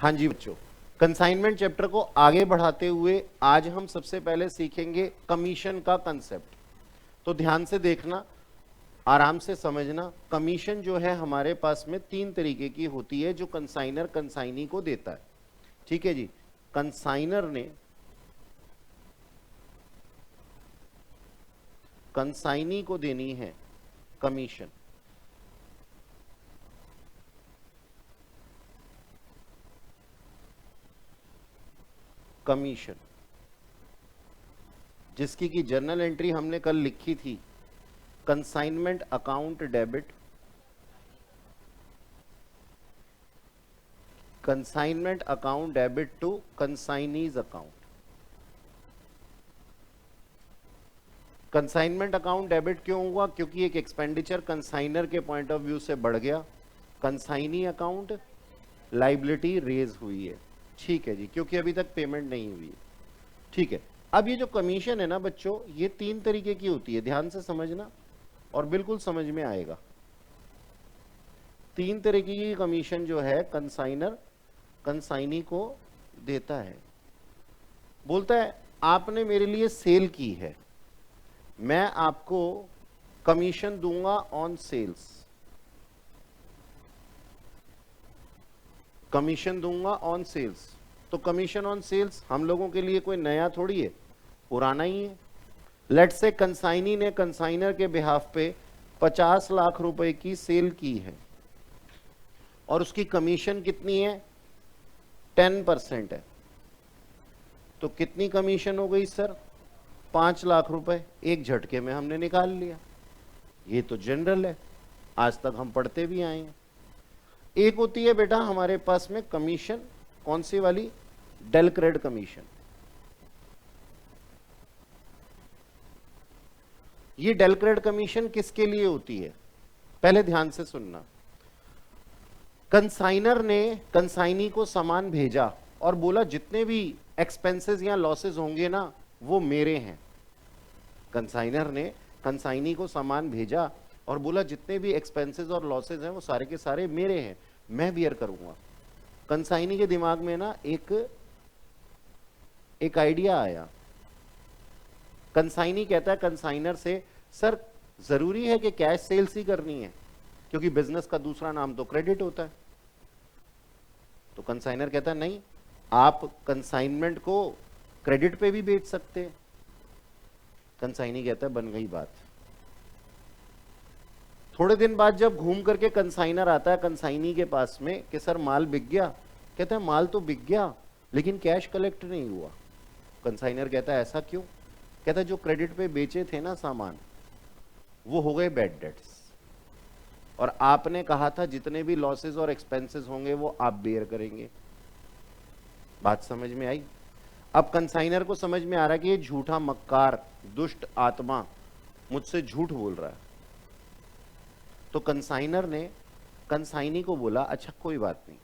हाँ जी बच्चों, consignment chapter को आगे बढ़ाते हुए आज हम सबसे पहले सीखेंगे कमीशन का कंसेप्ट। तो ध्यान से देखना, आराम से समझना। कमीशन जो है हमारे पास में तीन तरीके की होती है जो कंसाइनर कंसाइनी को देता है। ठीक है जी, कंसाइनर ने कंसाइनी को देनी है कमीशन। कमीशन जिसकी की जर्नल एंट्री हमने कल लिखी थी, consignment account debit, consignment account debit to consignee's account. Consignment account debit क्यों हुआ? क्योंकि एक एक्सपेंडिचर कंसाइनर के पॉइंट ऑफ व्यू से बढ़ गया, कंसाइनी अकाउंट लाइबिलिटी रेज हुई है। ठीक है जी, क्योंकि अभी तक पेमेंट नहीं हुई है। ठीक है, अब ये जो कमीशन है ना बच्चों, ये तीन तरीके की होती है, ध्यान से समझना और बिल्कुल समझ में आएगा। तीन तरीके की कमीशन जो है कंसाइनर कंसाइनी को देता है। बोलता है आपने मेरे लिए सेल की है, मैं आपको कमीशन दूंगा ऑन सेल्स, कमीशन दूंगा ऑन सेल्स। तो कमीशन ऑन सेल्स हम लोगों के लिए कोई नया थोड़ी है, पुराना ही है। लेट से कंसाइनी ने कंसाइनर के बिहाफ पे 50 लाख रुपए की सेल की है और उसकी कमीशन कितनी है? 10% है। तो कितनी कमीशन हो गई सर? 5 लाख रुपए एक झटके में हमने निकाल लिया। ये तो जनरल है, आज तक हम पढ़ते भी आए हैं। एक होती है बेटा हमारे पास में कमीशन, कौन सी वाली? Del credere commission. ये डेल क्रेड कमीशन किसके लिए होती है? पहले ध्यान से सुनना। कंसाइनर ने कंसाइनी को सामान भेजा और बोला जितने भी एक्सपेंसेस या लॉसेस होंगे ना वो मेरे हैं। कंसाइनर ने कंसाइनी को सामान भेजा और बोला जितने भी एक्सपेंसेस और लॉसेस हैं वो सारे के सारे मेरे हैं, मैं बियर करूंगा। कंसाइनी के दिमाग में ना एक आइडिया आया। कंसाइनी कहता है कंसाइनर से, सर जरूरी है कि कैश सेल्स ही करनी है? क्योंकि बिजनेस का दूसरा नाम तो क्रेडिट होता है। तो कंसाइनर कहता है नहीं, आप कंसाइनमेंट को क्रेडिट पे भी बेच सकते हैं। कंसाइनी कहता है बन गई बात। थोड़े दिन बाद जब घूम करके कंसाइनर आता है कंसाइनी के पास में कि सर माल बिक गया, कहता है माल तो बिक गया लेकिन कैश कलेक्ट नहीं हुआ। कंसाइनर कहता है ऐसा क्यों? कहता है जो क्रेडिट पे बेचे थे ना सामान वो हो गए बैड डेट्स, और आपने कहा था जितने भी लॉसेस और एक्सपेंसेस होंगे वो आप बेयर करेंगे। बात समझ में आई? अब कंसाइनर को समझ में आ रहा है कि ये झूठा मक्कार दुष्ट आत्मा मुझसे झूठ बोल रहा है। तो कंसाइनर ने कंसाइनी को बोला अच्छा कोई बात नहीं,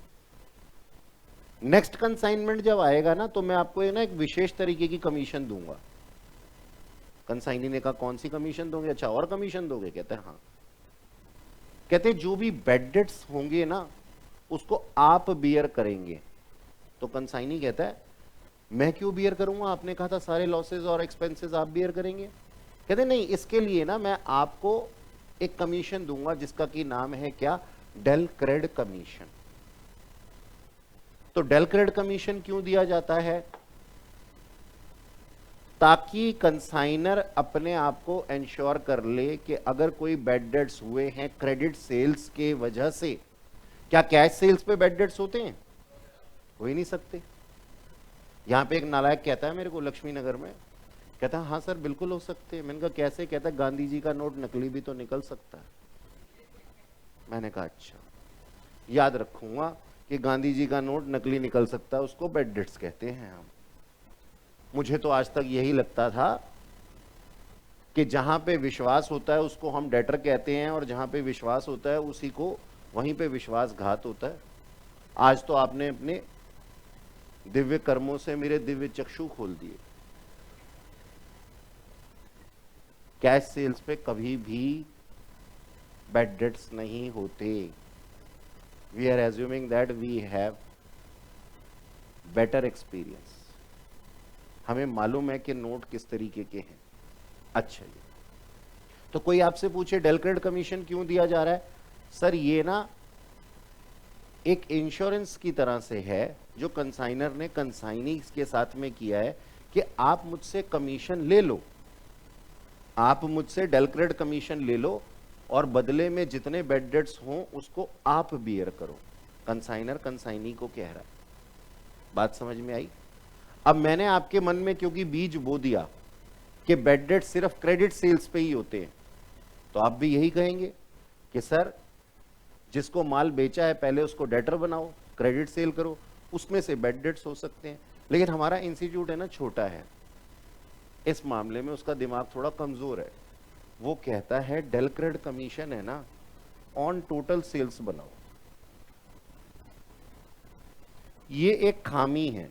नेक्स्ट कंसाइनमेंट जब आएगा ना तो मैं आपको एक विशेष तरीके की कमीशन दूंगा। कंसाइनी ने कहा कौन सी कमीशन दोगे? अच्छा और कमीशन दोगे? कहते हैं हाँ। कहते जो भी बैड डेट्स होंगे ना उसको आप बियर करेंगे। तो कंसाइनी कहता है मैं क्यों बियर करूंगा? आपने कहा था सारे लॉसेस और एक्सपेंसेस आप बियर करेंगे। कहते नहीं, इसके लिए ना मैं आपको एक कमीशन दूंगा जिसका की नाम है क्या? Del credere commission. तो डेल क्रेड कमीशन क्यों दिया जाता है? ताकि कंसाइनर अपने आप को इंश्योर कर ले कि अगर कोई बैड डेट्स हुए हैं क्रेडिट सेल्स के वजह से, क्या कैश सेल्स पे बैड डेट्स होते हैं? हो ही नहीं सकते। यहां पे एक नालायक कहता है मेरे को लक्ष्मी नगर में, कहता है हाँ सर बिल्कुल हो सकते हैं। मैंने कहा कैसे? कहता है गांधी जी का नोट नकली भी तो निकल सकता है। मैंने कहा अच्छा, याद रखूंगा कि गांधी जी का नोट नकली निकल सकता है, उसको बैड डेट्स कहते हैं हम। मुझे तो आज तक यही लगता था कि जहां पे विश्वास होता है उसको हम डेटर कहते हैं और जहां पे विश्वास होता है उसी को वहीं पे विश्वासघात होता है। आज तो आपने अपने दिव्य कर्मों से मेरे दिव्य चक्षु खोल दिए। कैश सेल्स पे कभी भी बैड डेट्स नहीं होते। We are assuming that we have better experience, हमें मालूम है कि नोट किस तरीके के हैं। अच्छा जी, तो कोई आपसे पूछे डेल क्रेडिट कमीशन क्यों दिया जा रहा है? सर ये ना एक इंश्योरेंस की तरह से है जो कंसाइनर ने कंसाइनी के साथ में किया है कि आप मुझसे कमीशन ले लो, आप मुझसे डेल क्रेडिट कमीशन ले लो और बदले में जितने बेड डेट्स हों उसको आप बियर करो। कंसाइनर कंसाइनी को कह रहा है। बात समझ में आई? अब मैंने आपके मन में क्योंकि बीज बो दिया कि बेड डेट सिर्फ क्रेडिट सेल्स पे ही होते हैं, तो आप भी यही कहेंगे कि सर जिसको माल बेचा है पहले उसको डेटर बनाओ, क्रेडिट सेल करो, उसमें से बेड डेट्स हो सकते हैं। लेकिन हमारा इंस्टीट्यूट है ना छोटा है, इस मामले में उसका दिमाग थोड़ा कमजोर है। वो कहता है डेल क्रेडिट कमीशन है ना ऑन टोटल सेल्स बनाओ। ये एक खामी है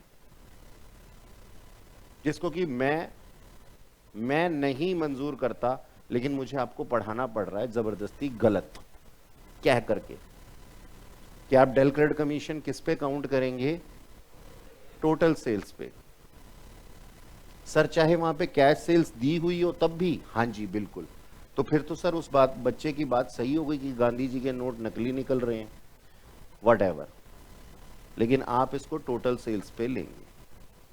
जिसको कि मैं नहीं मंजूर करता, लेकिन मुझे आपको पढ़ाना पड़ रहा है जबरदस्ती गलत कह करके कि आप डेल क्रेडिट कमीशन किस पे काउंट करेंगे? टोटल सेल्स पे। सर चाहे वहां पे कैश सेल्स दी हुई हो तब भी? हाँ जी बिल्कुल। तो फिर तो सर उस बात बच्चे की बात सही हो गई कि गांधी जी के नोट नकली निकल रहे हैं, व्हाटएवर, लेकिन आप इसको टोटल सेल्स पे लेंगे।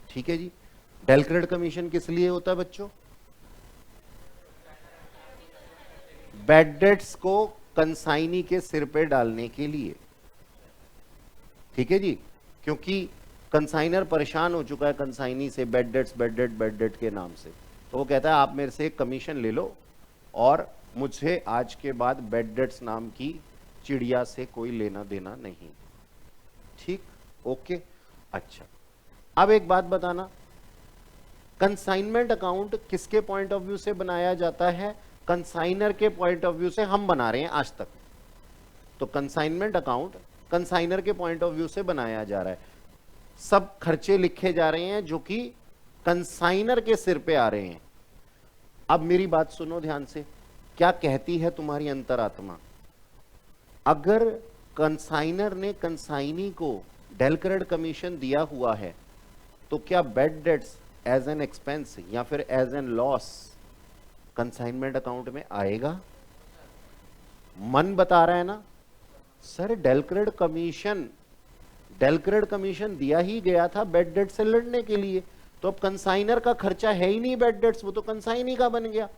ठीक है जी। डेल क्रेडिट कमीशन किस लिए होता है बच्चों? बेड डेट्स को कंसाइनी के सिर पे डालने के लिए। ठीक है जी, क्योंकि कंसाइनर परेशान हो चुका है कंसाइनी से बेड डेट के नाम से, तो वो कहता है आप मेरे से एक कमीशन ले लो और मुझे आज के बाद बेड डेट्स नाम की चिड़िया से कोई लेना देना नहीं। ठीक, ओके। अच्छा, अब एक बात बताना, कंसाइनमेंट अकाउंट किसके पॉइंट ऑफ व्यू से बनाया जाता है? कंसाइनर के पॉइंट ऑफ व्यू से हम बना रहे हैं आज तक। तो कंसाइनमेंट अकाउंट कंसाइनर के पॉइंट ऑफ व्यू से बनाया जा रहा है, सब खर्चे लिखे जा रहे हैं जो कि कंसाइनर के सिर पे आ रहे हैं। अब मेरी बात सुनो ध्यान से, क्या कहती है तुम्हारी अंतरात्मा? अगर कंसाइनर ने कंसाइनी को डेल क्रेडिट कमीशन दिया हुआ है तो क्या bad debts as an expense या फिर as an loss consignment account में आएगा? मन बता रहा है ना सर, डेल क्रेडिट कमीशन दिया ही गया था बेड डेट से लड़ने के लिए, तो अब कंसाइनर का खर्चा है ही नहीं बेड डेट्स, वो तो कंसाइनी का बन गया।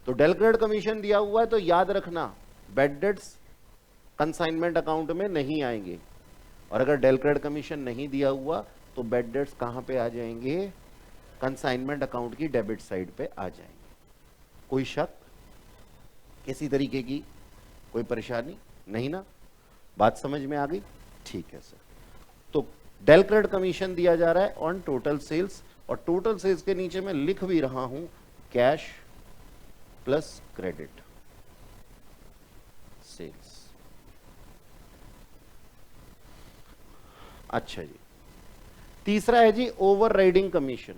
तो डेल क्रेडिट कमीशन दिया हुआ है तो याद रखना बेड डेट्स कंसाइनमेंट अकाउंट में नहीं आएंगे, और अगर डेल क्रेडिट कमीशन नहीं दिया हुआ तो बेड डेट्स कहां पे आ जाएंगे? कंसाइनमेंट अकाउंट की डेबिट साइड पे आ जाएंगे। कोई शक, किसी तरीके की कोई परेशानी नहीं ना? बात समझ में आ गई? ठीक है सर। तो डेल क्रेडिट कमीशन दिया जा रहा है ऑन टोटल सेल्स, और टोटल सेल्स के नीचे मैं लिख भी रहा हूं कैश प्लस क्रेडिट सेल्स। अच्छा जी, तीसरा है जी overriding commission.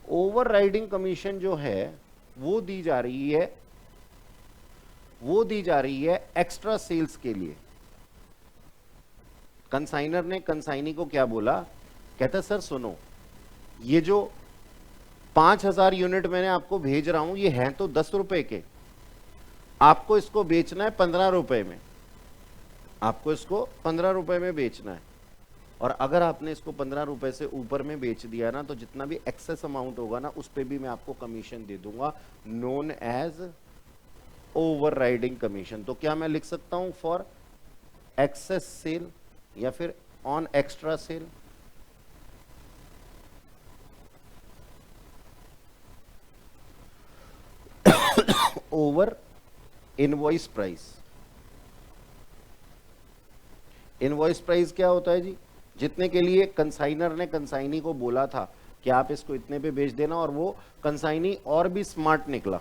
Overriding commission जो है वो दी जा रही है एक्स्ट्रा सेल्स के लिए। कंसाइनर ने कंसाइनी को क्या बोला? कहता सर सुनो, ये जो 5000 यूनिट मैंने आपको भेज रहा हूं ये हैं तो 10 रुपए के, आपको इसको बेचना है 15 रुपए में, आपको इसको 15 रुपए में बेचना है, और अगर आपने इसको 15 रुपए से ऊपर में बेच दिया ना तो जितना भी एक्सेस अमाउंट होगा ना उस पर भी मैं आपको कमीशन दे दूंगा, known as overriding commission. तो क्या मैं लिख सकता हूं फॉर एक्सेस सेल या फिर on extra sale? Over invoice price. Invoice price क्या होता है जी? जितने के लिए कंसाइनर ने कंसाइनी को बोला था कि आप इसको इतने पे बेच देना, और वो कंसाइनी और भी स्मार्ट निकला,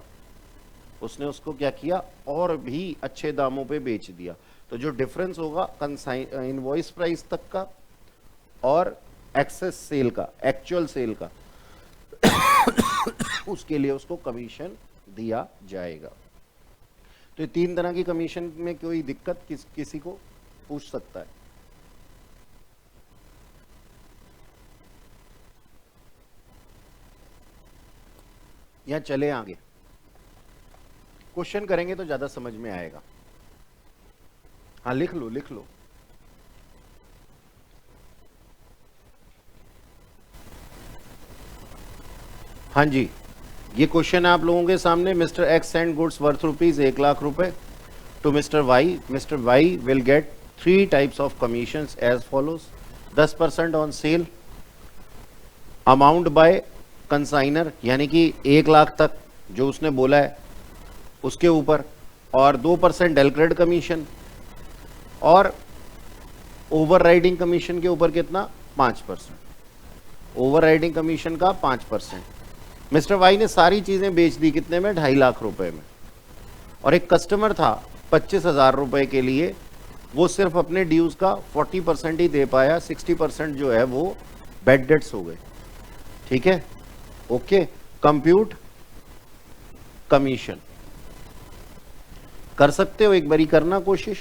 उसने उसको क्या किया और भी अच्छे दामों पे बेच दिया। तो जो डिफरेंस होगा इनवॉइस प्राइस तक का और एक्सेस सेल का, एक्चुअल सेल का उसके लिए उसको कमीशन दिया जाएगा। तो ये 3 तरह की कमीशन में कोई दिक्कत किसी को पूछ सकता है? या चले आगे, क्वेश्चन करेंगे तो ज्यादा समझ में आएगा। हाँ लिख लो लिख लो। हाँ जी, ये क्वेश्चन है आप लोगों के सामने। Mister X send goods worth rupees 1 lakh रुपए to mister Y. Mister Y will get 3 types of commission as follows: 10% on sale, amount by consignor यानी कि 1 लाख तक जो उसने बोला है उसके ऊपर, और 2% डेलक्रेड कमीशन, और ओवर राइडिंग कमीशन के ऊपर कितना? 5%। ओवर राइडिंग कमीशन का 5%। मिस्टर वाई ने सारी चीजें बेच दी कितने में? 2.5 लाख रुपए में। और एक कस्टमर था 25,000 रुपए के लिए, वो सिर्फ अपने ड्यूज का 40% ही दे पाया, 60% जो है वो बैड डेट्स हो गए। ठीक है, ओके। कंप्यूट कमीशन कर सकते हो, एक बारी करना कोशिश।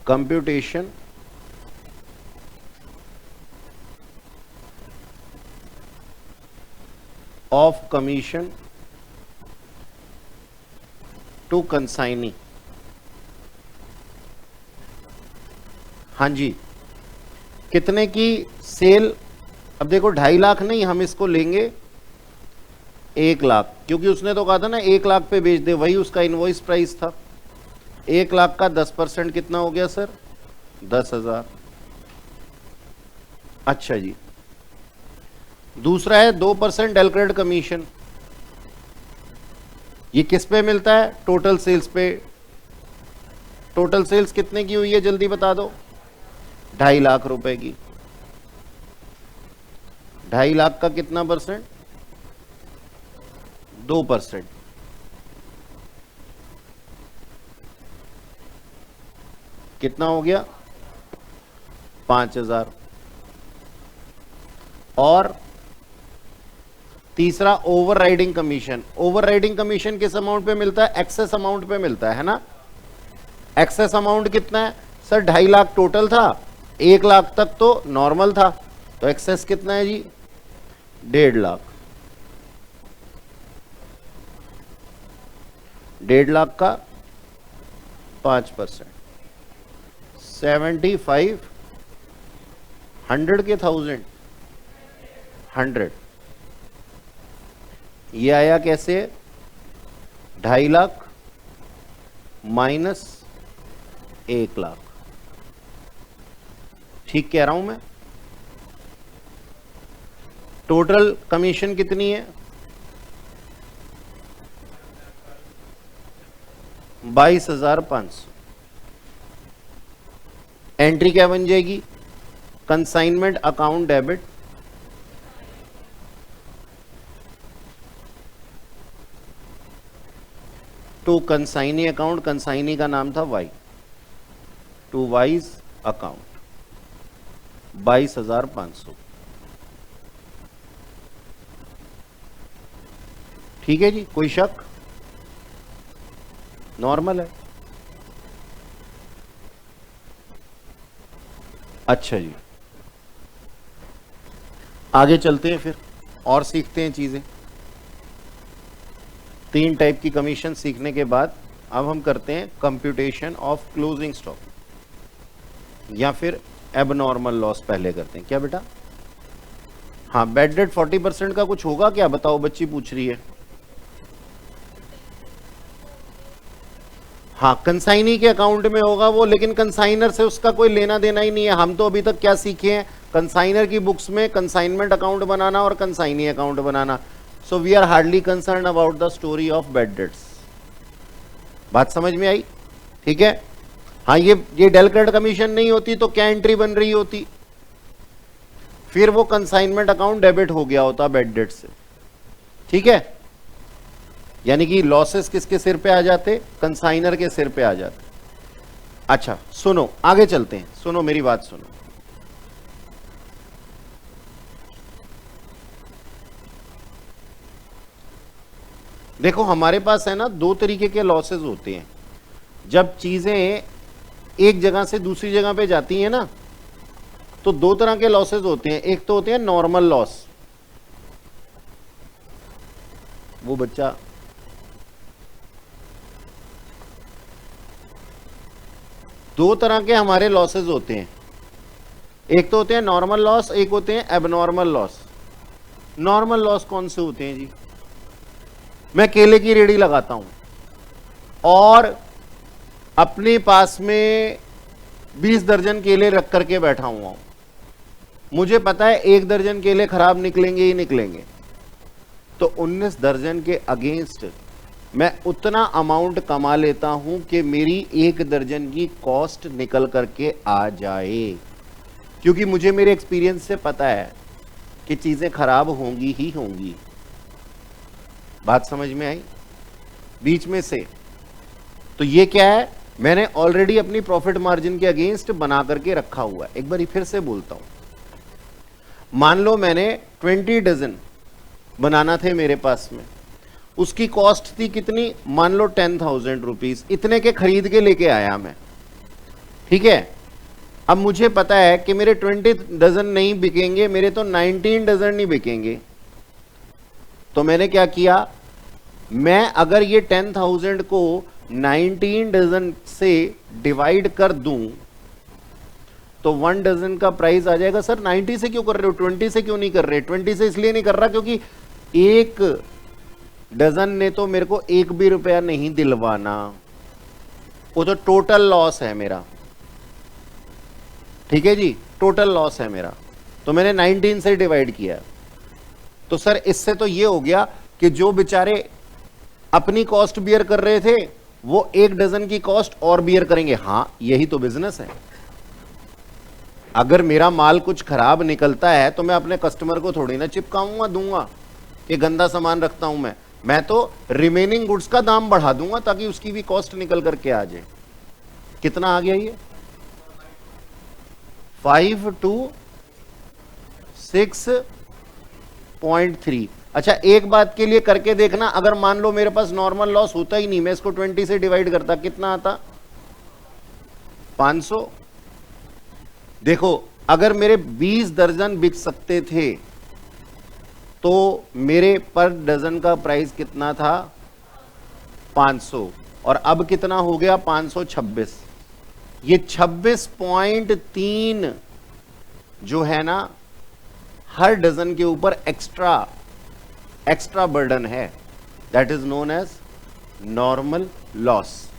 Computation of commission to consignee. हाँ जी, कितने की सेल? अब देखो 2.5 लाख नहीं, हम इसको लेंगे 1 लाख, क्योंकि उसने तो कहा था ना 1 लाख पे बेच दे, वही उसका इनवॉइस प्राइस था। 1 लाख का 10% कितना हो गया सर? 10,000। अच्छा जी, दूसरा है 2% डेलक्रेड कमीशन। ये किस पे मिलता है? टोटल सेल्स पे। टोटल सेल्स कितने की हुई है जल्दी बता दो? 2.5 लाख रुपए की। 2.5 लाख का कितना परसेंट? 2%। कितना हो गया? 5,000। और तीसरा over riding commission. Overriding commission किस अमाउंट पे मिलता है? एक्सेस अमाउंट पे मिलता है ना। एक्सेस अमाउंट कितना है सर? 2.5 लाख टोटल था, 1 लाख तक तो नॉर्मल था, तो एक्सेस कितना है जी? 1.5 लाख। 1.5 लाख का 5%, 75, 100 के 1000, 100। ये आया कैसे? 2.5 लाख माइनस 1 लाख। ठीक कह रहा हूं मैं? टोटल कमीशन कितनी है? 22,500। एंट्री क्या बन जाएगी? Consignment account debit to consignee account. Consignee का नाम था वाई, टू वाइज अकाउंट 22,500। ठीक है जी, कोई शक? नॉर्मल है। अच्छा जी, आगे चलते हैं फिर और सीखते हैं चीजें। 3 टाइप की कमीशन सीखने के बाद अब हम करते हैं कंप्यूटेशन ऑफ क्लोजिंग स्टॉक, या फिर एबनॉर्मल लॉस पहले करते हैं। क्या बेटा? हाँ, बैड डेट 40% का कुछ होगा क्या? बताओ, बच्ची पूछ रही है। हाँ, कंसाइनी के अकाउंट में होगा वो, लेकिन कंसाइनर से उसका कोई लेना देना ही नहीं है। हम तो अभी तक क्या सीखे हैं? कंसाइनर की बुक्स में कंसाइनमेंट अकाउंट बनाना और कंसाइनी अकाउंट बनाना। So we are hardly concern about the story of bad debts. बात समझ में आई? ठीक है। हाँ, ये डेलक्रेड कमीशन नहीं होती तो क्या एंट्री बन रही होती? फिर वो कंसाइनमेंट अकाउंट डेबिट हो गया होता बैड डेट से। ठीक है, यानी कि लॉसेस किसके सिर पे आ जाते? कंसाइनर के सिर पे आ जाते। अच्छा सुनो, आगे चलते हैं, सुनो मेरी बात सुनो। देखो हमारे पास है ना दो तरीके के लॉसेस होते हैं। जब चीजें एक जगह से दूसरी जगह पे जाती हैं ना, तो दो तरह के लॉसेस होते हैं। एक तो होते हैं नॉर्मल लॉस, वो बच्चा दो तरह के हमारे लॉसेस होते हैं। एक तो होते हैं नॉर्मल लॉस, एक होते हैं एबनॉर्मल लॉस। नॉर्मल लॉस कौन से होते हैं जी? मैं केले की रेडी लगाता हूं और अपने पास में 20 दर्जन केले रख करके बैठा हुआ हूं। मुझे पता है 1 दर्जन केले खराब निकलेंगे ही निकलेंगे, तो 19 दर्जन के अगेंस्ट मैं उतना अमाउंट कमा लेता हूं कि मेरी 1 दर्जन की कॉस्ट निकल करके आ जाए, क्योंकि मुझे मेरे एक्सपीरियंस से पता है कि चीजें खराब होंगी ही होंगी। बात समझ में आई? बीच में से तो ये क्या है, मैंने ऑलरेडी अपनी प्रॉफिट मार्जिन के अगेंस्ट बना करके रखा हुआ है। एक बार फिर से बोलता हूं, मान लो मैंने 20 डजन बनाना थे मेरे पास में, उसकी कॉस्ट थी कितनी? मान लो 10,000 रुपीज। इतने के खरीद के लेके आया मैं, ठीक है। अब मुझे पता है कि मेरे 20 डजन नहीं बिकेंगे, मेरे तो 19 डजन नहीं बिकेंगे। तो मैंने क्या किया, मैं अगर ये 10,000 को 19 डजन से डिवाइड कर दूं तो 1 डजन का प्राइस आ जाएगा। सर 90 से क्यों कर रहे हो, 20 से क्यों नहीं कर रहे? 20 से इसलिए नहीं कर रहा क्योंकि 1 डजन ने तो मेरे को 1 भी रुपया नहीं दिलवाना, वो तो टोटल लॉस है मेरा। ठीक है जी, टोटल लॉस है मेरा, तो मैंने 19 से डिवाइड किया। तो सर इससे तो ये हो गया कि जो बेचारे अपनी कॉस्ट बियर कर रहे थे वो 1 डजन की कॉस्ट और बियर करेंगे। हां यही तो बिजनेस है। अगर मेरा माल कुछ खराब निकलता है तो मैं अपने कस्टमर को थोड़ी ना चिपकाऊंगा दूंगा कि गंदा सामान रखता हूं मैं तो रिमेनिंग गुड्स का दाम बढ़ा दूंगा ताकि उसकी भी कॉस्ट निकल करके आ जाए। कितना आ गया ये? 5 to 6.3। अच्छा एक बात के लिए करके देखना, अगर मान लो मेरे पास नॉर्मल लॉस होता ही नहीं, मैं इसको 20 से डिवाइड करता, कितना आता? 500। देखो अगर मेरे 20 दर्जन बिक सकते थे तो मेरे पर डजन का प्राइस कितना था? 500। और अब कितना हो गया? 526। ये 26.3 जो है ना हर डजन के ऊपर एक्स्ट्रा बर्डन है। That is known as normal loss.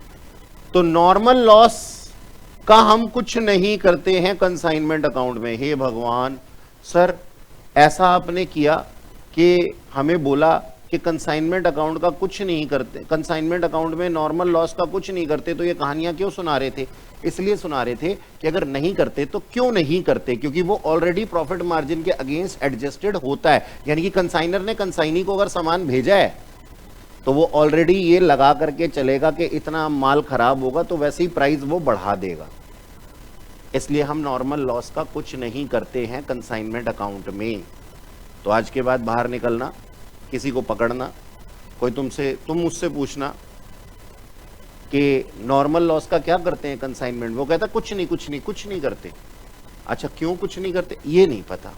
तो नॉर्मल लॉस का हम कुछ नहीं करते हैं कंसाइनमेंट अकाउंट में। हे भगवान, सर ऐसा आपने किया कि हमें बोला कि कंसाइनमेंट अकाउंट का कुछ नहीं करते, कंसाइनमेंट अकाउंट में नॉर्मल लॉस का कुछ नहीं करते, तो ये कहानियां क्यों सुना रहे थे? इसलिए सुना रहे थे कि अगर नहीं करते तो क्यों नहीं करते, क्योंकि वो ऑलरेडी प्रॉफिट मार्जिन के अगेंस्ट एडजस्टेड होता है। यानी कि कंसाइनर ने कंसाइनी को अगर सामान भेजा है तो वो ऑलरेडी ये लगा करके चलेगा कि इतना माल खराब होगा तो वैसे ही प्राइस वो बढ़ा देगा। इसलिए हम नॉर्मल लॉस का कुछ नहीं करते हैं कंसाइनमेंट अकाउंट में। तो आज के बाद बाहर निकलना, किसी को पकड़ना, कोई तुम मुझसे पूछना कि नॉर्मल लॉस का क्या करते हैं कंसाइनमेंट, वो कहता कुछ नहीं करते। अच्छा क्यों कुछ नहीं करते? ये नहीं पता,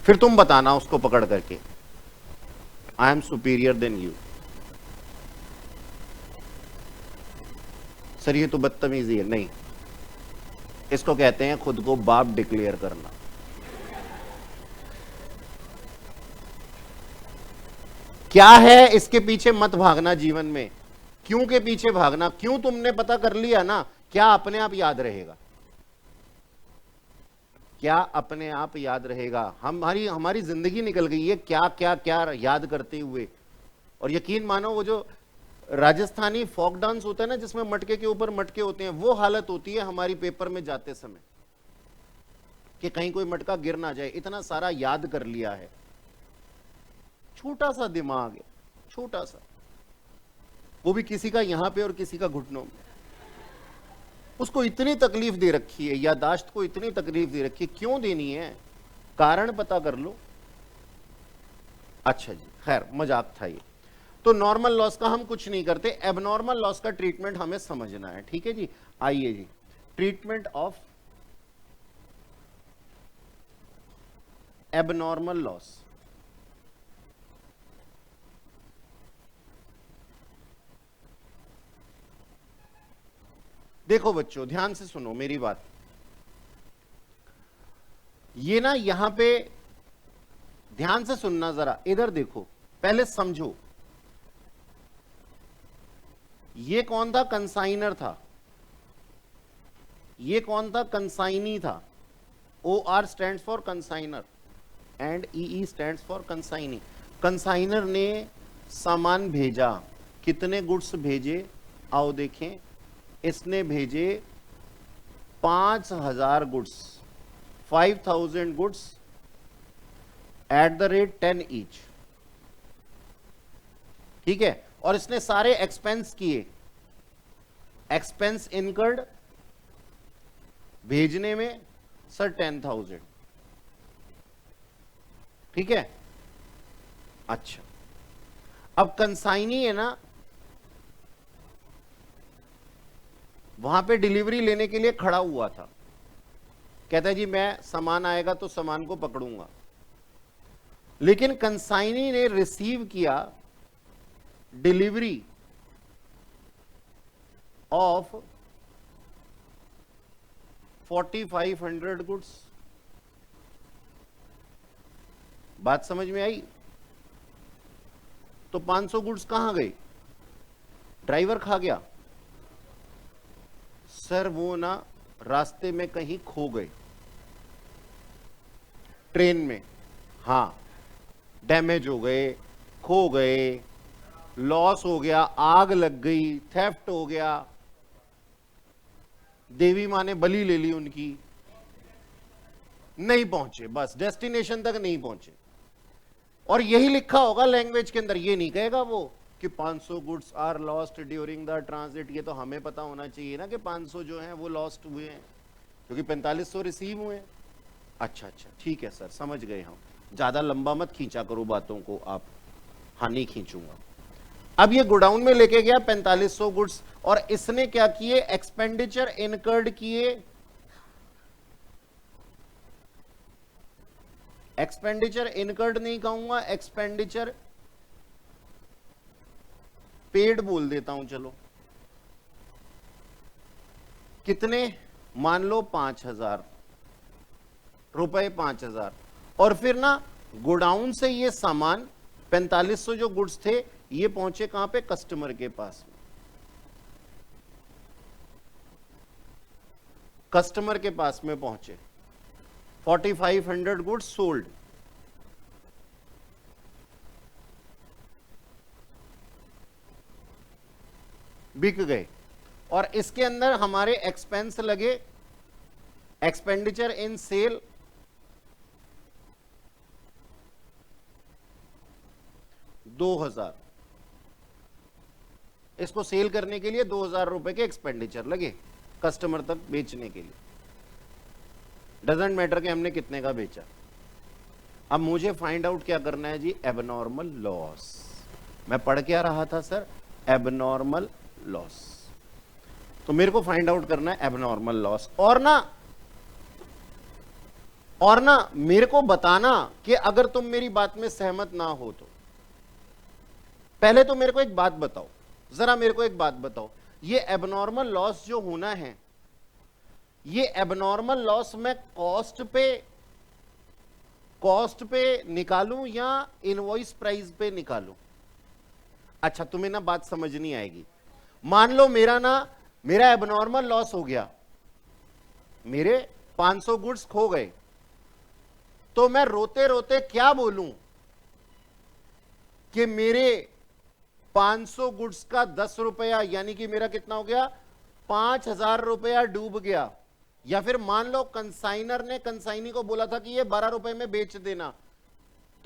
फिर तुम बताना उसको पकड़ करके I am superior than you. Sir ये तो बदतमीजी है। नहीं, इसको कहते हैं खुद को बाप डिक्लेयर करना। क्या है इसके पीछे? मत भागना जीवन में। क्यों के पीछे भागना? क्यों तुमने पता कर लिया ना, क्या अपने आप याद रहेगा? क्या अपने आप याद रहेगा? हमारी जिंदगी निकल गई है क्या क्या क्या याद करते हुए। और यकीन मानो वो जो राजस्थानी फोक डांस होता है ना, जिसमें मटके के ऊपर मटके होते हैं, वो हालत होती है हमारी पेपर में जाते समय कि कहीं कोई मटका गिर ना जाए, इतना सारा याद कर लिया है। छोटा सा दिमाग है, छोटा सा, वो भी किसी का यहां पे और किसी का घुटनों में। उसको इतनी तकलीफ दे रखी है, यादाश्त को इतनी तकलीफ दे रखी है, क्यों देनी है, कारण पता कर लो। अच्छा जी, खैर मजाक था ये। तो नॉर्मल लॉस का हम कुछ नहीं करते, एबनॉर्मल लॉस का ट्रीटमेंट हमें समझना है, ठीक है जी। आइए जी, ट्रीटमेंट ऑफ एबनॉर्मल लॉस। देखो बच्चों, ध्यान से सुनो मेरी बात। ये ना यहां पे ध्यान से सुनना, जरा इधर देखो, पहले समझो। ये कौन था, कंसाइनर था। ये कौन था, कंसाइनी था। OR stands for consignor and EE stands for consignee. Consignor ने सामान भेजा, कितने गुड्स भेजे, आओ देखें। इसने भेजे 5000 goods, 5000 goods at the rate 10 each, ठीक है। और इसने सारे एक्सपेंस किए, एक्सपेंस इनकर्ड भेजने में सर 10,000, ठीक है। अच्छा, अब कंसाइनी है ना, वहां पे डिलीवरी लेने के लिए खड़ा हुआ था, कहता है जी मैं सामान आएगा तो सामान को पकड़ूंगा। लेकिन कंसाइनी ने रिसीव किया डिलीवरी ऑफ 4500 गुड्स। बात समझ में आई? तो 500 गुड्स कहां गए, ड्राइवर खा गया सर। वो ना रास्ते में कहीं खो गए, ट्रेन में, हां, डैमेज हो गए, खो गए, लॉस हो गया, आग लग गई, थेफ्ट हो गया, देवी मां ने बलि ले ली उनकी, नहीं पहुंचे, बस डेस्टिनेशन तक नहीं पहुंचे। और यही लिखा होगा लैंग्वेज के अंदर, ये नहीं कहेगा वो कि 500 goods are lost during the transit. ये तो हमें पता होना चाहिए ना कि 500 जो हैं वो लॉस्ट हुए हैं, क्योंकि 4500 रिसीव हुए हैं। अच्छा अच्छा, ठीक है सर, समझ गए हम। ज्यादा लंबा मत खींचा करो बातों को आप। हाँ, नहीं खींचूंगा। अब ये गोडाउन में लेके गया 4500 गुड्स, और इसने क्या किए, एक्सपेंडिचर इनकर्ड किए। एक्सपेंडिचर इनकर्ड नहीं कहूंगा, एक्सपेंडिचर पेड बोल देता हूं। चलो, कितने, मान लो 5000 रुपए, 5000। और फिर ना गोडाउन से ये सामान 4500 जो गुड्स थे, ये पहुंचे कहां पे, कस्टमर के पास। कस्टमर के पास में पहुंचे, 4500 गुड्स सोल्ड। बिक गए। और इसके अंदर हमारे एक्सपेंस लगे, एक्सपेंडिचर इन सेल 2000। इसको सेल करने के लिए 2000 रुपए के एक्सपेंडिचर लगे, कस्टमर तक बेचने के लिए। डजेंट मैटर कि हमने कितने का बेचा। अब मुझे फाइंड आउट क्या करना है जी, एबनॉर्मल लॉस। मैं पढ़ क्या रहा था सर, एबनॉर्मल लॉस। तो मेरे को फाइंड आउट करना है एबनॉर्मल लॉस। और ना मेरे को बताना कि अगर तुम मेरी बात में सहमत ना हो तो। पहले तो मेरे को एक बात बताओ, जरा मेरे को एक बात बताओ, ये एबनॉर्मल लॉस जो होना है, ये एबनॉर्मल लॉस मैं कॉस्ट पे निकालूं या इनवॉइस प्राइस पे निकालूं? अच्छा, तुम्हें ना बात समझ नहीं आएगी। मान लो मेरा एबनॉर्मल लॉस हो गया, मेरे 500 गुड्स खो गए, तो मैं रोते रोते क्या बोलूं कि मेरे 500 गुड्स का 10 रुपया, यानी कि मेरा कितना हो गया, 5000 रुपया डूब गया। या फिर मान लो कंसाइनर ने कंसाइनी को बोला था कि ये 12 रुपए में बेच देना,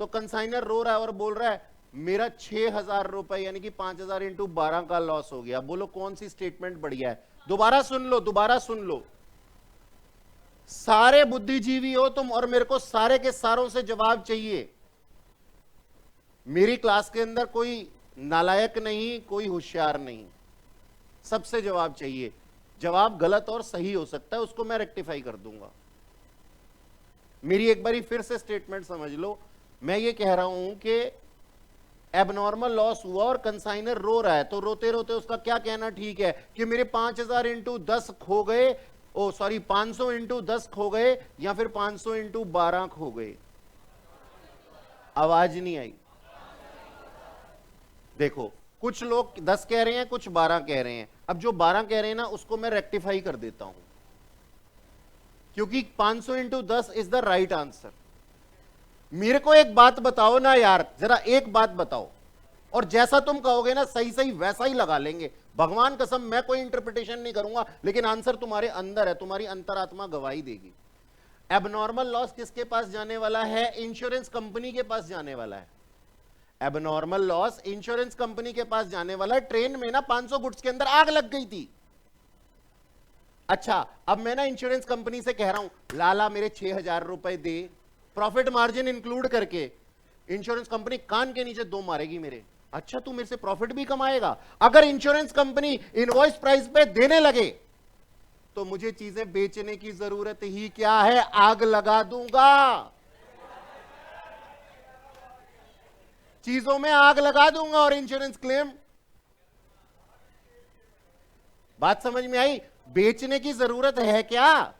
तो कंसाइनर रो रहा है और बोल रहा है मेरा 6,000 रुपए यानी कि 5,000 इंटू 12 का लॉस हो गया। बोलो कौन सी स्टेटमेंट बढ़िया है? दोबारा सुन लो, दोबारा सुन लो। सारे बुद्धिजीवी हो तुम और मेरे को सारे के सारों से जवाब चाहिए। मेरी क्लास के अंदर कोई नालायक नहीं, कोई होशियार नहीं, सबसे जवाब चाहिए। जवाब गलत और सही हो सकता है, उसको मैं रेक्टिफाई कर दूंगा। मेरी एक बारी फिर से स्टेटमेंट समझ लो। मैं ये कह रहा हूं कि एबनॉर्मल लॉस हुआ और कंसाइनर रो रहा है, तो रोते रोते उसका क्या कहना ठीक है कि मेरे 5,000 इंटू 10 खो गए, ओ सॉरी 500 इंटू 10 खो गए, या फिर 500 इंटू 12 खो गए। आवाज नहीं आई। देखो कुछ लोग 10 कह रहे हैं, कुछ 12 कह रहे हैं। अब जो 12 कह रहे हैं ना, उसको मैं रेक्टिफाई कर देता हूं, क्योंकि 500 into 10 is the right answer. मेरे को एक बात बताओ ना यार, जरा एक बात बताओ, और जैसा तुम कहोगे ना सही सही वैसा ही लगा लेंगे। भगवान कसम मैं कोई इंटरप्रिटेशन नहीं करूंगा, लेकिन आंसर तुम्हारे अंदर है, तुम्हारी अंतरात्मा गवाही देगी। एबनॉर्मल लॉस किसके पास जाने वाला है? इंश्योरेंस कंपनी के पास जाने वाला है। एबनॉर्मल लॉस इंश्योरेंस कंपनी के पास जाने वाला है। ट्रेन में ना 500 गुड्स के अंदर आग लग गई थी। अच्छा, अब मैं ना इंश्योरेंस कंपनी से कह रहा हूं लाला मेरे 6,000 रुपए दे, प्रॉफिट मार्जिन इंक्लूड करके। इंश्योरेंस कंपनी कान के नीचे दो मारेगी मेरे। अच्छा, तू मेरे से प्रॉफिट भी कमाएगा? अगर इंश्योरेंस कंपनी इनवॉइस प्राइस पे देने लगे तो मुझे चीजें बेचने की जरूरत ही क्या है? आग लगा दूंगा, चीजों में आग लगा दूंगा और इंश्योरेंस क्लेम। बात समझ में आई? बेचने की जरूरत है क्या?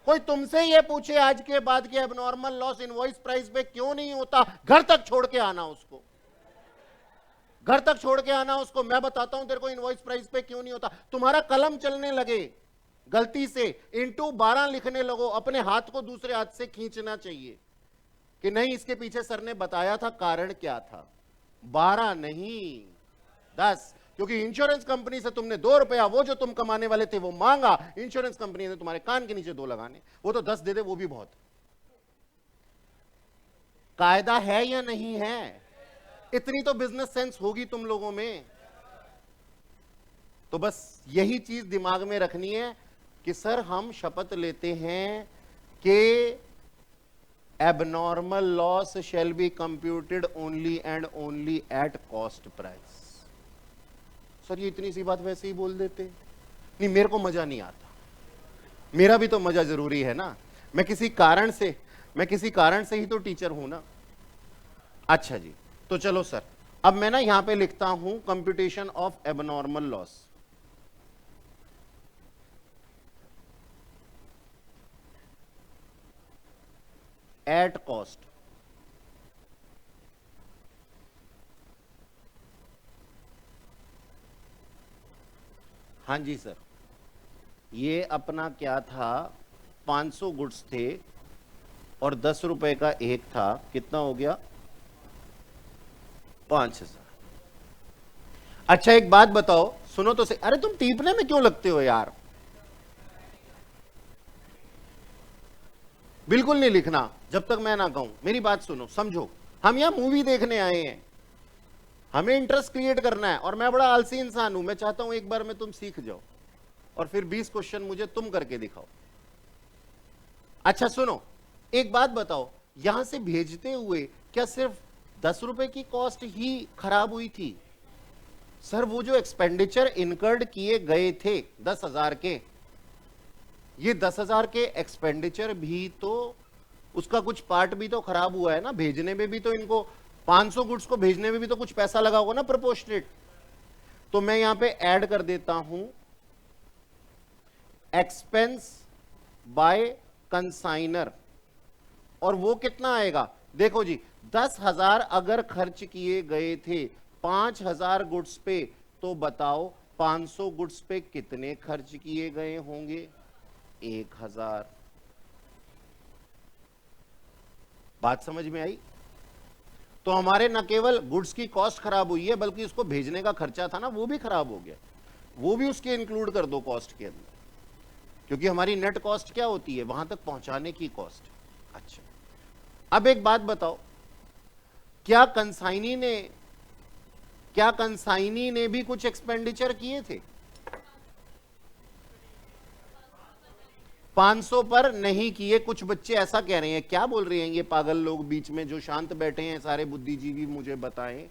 कोई तुमसे यह पूछे आज के बाद कि एबनॉर्मल लॉस इनवॉइस प्राइस पे क्यों नहीं होता, घर तक छोड़ के आना उसको, घर तक छोड़ के आना उसको। मैं बताता हूं तेरे को इनवॉइस प्राइस पे क्यों नहीं होता। तुम्हारा कलम चलने लगे, गलती से इंटू 12 लिखने लगो, अपने हाथ को दूसरे हाथ से खींचना चाहिए कि नहीं इसके पीछे सर ने बताया था, कारण क्या था। 12 नहीं 10, क्योंकि इंश्योरेंस कंपनी से तुमने 2 रुपया वो जो तुम कमाने वाले थे वो मांगा, इंश्योरेंस कंपनी ने तुम्हारे कान के नीचे 2 लगाने, वो तो 10 दे दे वो भी बहुत। कायदा है या नहीं है? इतनी तो बिजनेस सेंस होगी तुम लोगों में। तो बस यही चीज दिमाग में रखनी है कि सर हम शपथ लेते हैं कि abnormal loss shall be computed only and only at cost price. Sir ये इतनी सी बात वैसे ही बोल देते? नहीं, मेरे को मजा नहीं आता। मेरा भी तो मजा जरूरी है ना, मैं किसी कारण से ही तो टीचर हूं ना। अच्छा जी, तो चलो सर, अब मैं ना यहां पे लिखता हूं computation of abnormal loss. At cost. हाँ जी सर, ये अपना क्या था, 500 गुड्स थे और 10 रुपए का एक था, कितना हो गया? 5,000। अच्छा एक बात बताओ, सुनो तो सही। अरे तुम टीपने में क्यों लगते हो यार? बिल्कुल नहीं लिखना जब तक मैं ना कहूं। मेरी बात सुनो, समझो, हम यहां मूवी देखने आए हैं, हमें इंटरेस्ट क्रिएट करना है, और मैं बड़ा आलसी इंसान हूं। मैं चाहता हूं एक बार में तुम सीख जाओ और फिर 20 क्वेश्चन मुझे तुम करके दिखाओ। अच्छा सुनो, एक बात बताओ, यहां से भेजते हुए क्या सिर्फ 10 रुपए की कॉस्ट ही खराब हुई थी? सर वो जो एक्सपेंडिचर इनकर्ड किए गए थे 10,000 के, ये 10,000 के एक्सपेंडिचर भी तो, उसका कुछ पार्ट भी तो खराब हुआ है ना। भेजने में भी तो इनको 500 गुड्स को भेजने में भी तो कुछ पैसा लगा होगा ना, प्रोपोर्शनेट। तो मैं यहां पे ऐड कर देता हूं एक्सपेंस बाय कंसाइनर, और वो कितना आएगा? देखो जी, 10,000 अगर खर्च किए गए थे 5,000 गुड्स पे, तो बताओ 500 गुड्स पे कितने खर्च किए गए होंगे? 1,000। बात समझ में आई? तो हमारे न केवल गुड्स की कॉस्ट खराब हुई है, बल्कि उसको भेजने का खर्चा था ना, वो भी खराब हो गया। वो भी उसके इंक्लूड कर दो कॉस्ट के अंदर, क्योंकि हमारी नेट कॉस्ट क्या होती है? वहां तक पहुंचाने की कॉस्ट। अच्छा, अब एक बात बताओ, क्या कंसाइनी ने भी कुछ एक्सपेंडिचर किए थे? 500 पर नहीं किए। कुछ बच्चे ऐसा कह रहे हैं, क्या बोल रहे हैं ये पागल लोग बीच में जो शांत बैठे हैं सारे बुद्धिजीवी, मुझे बताएं।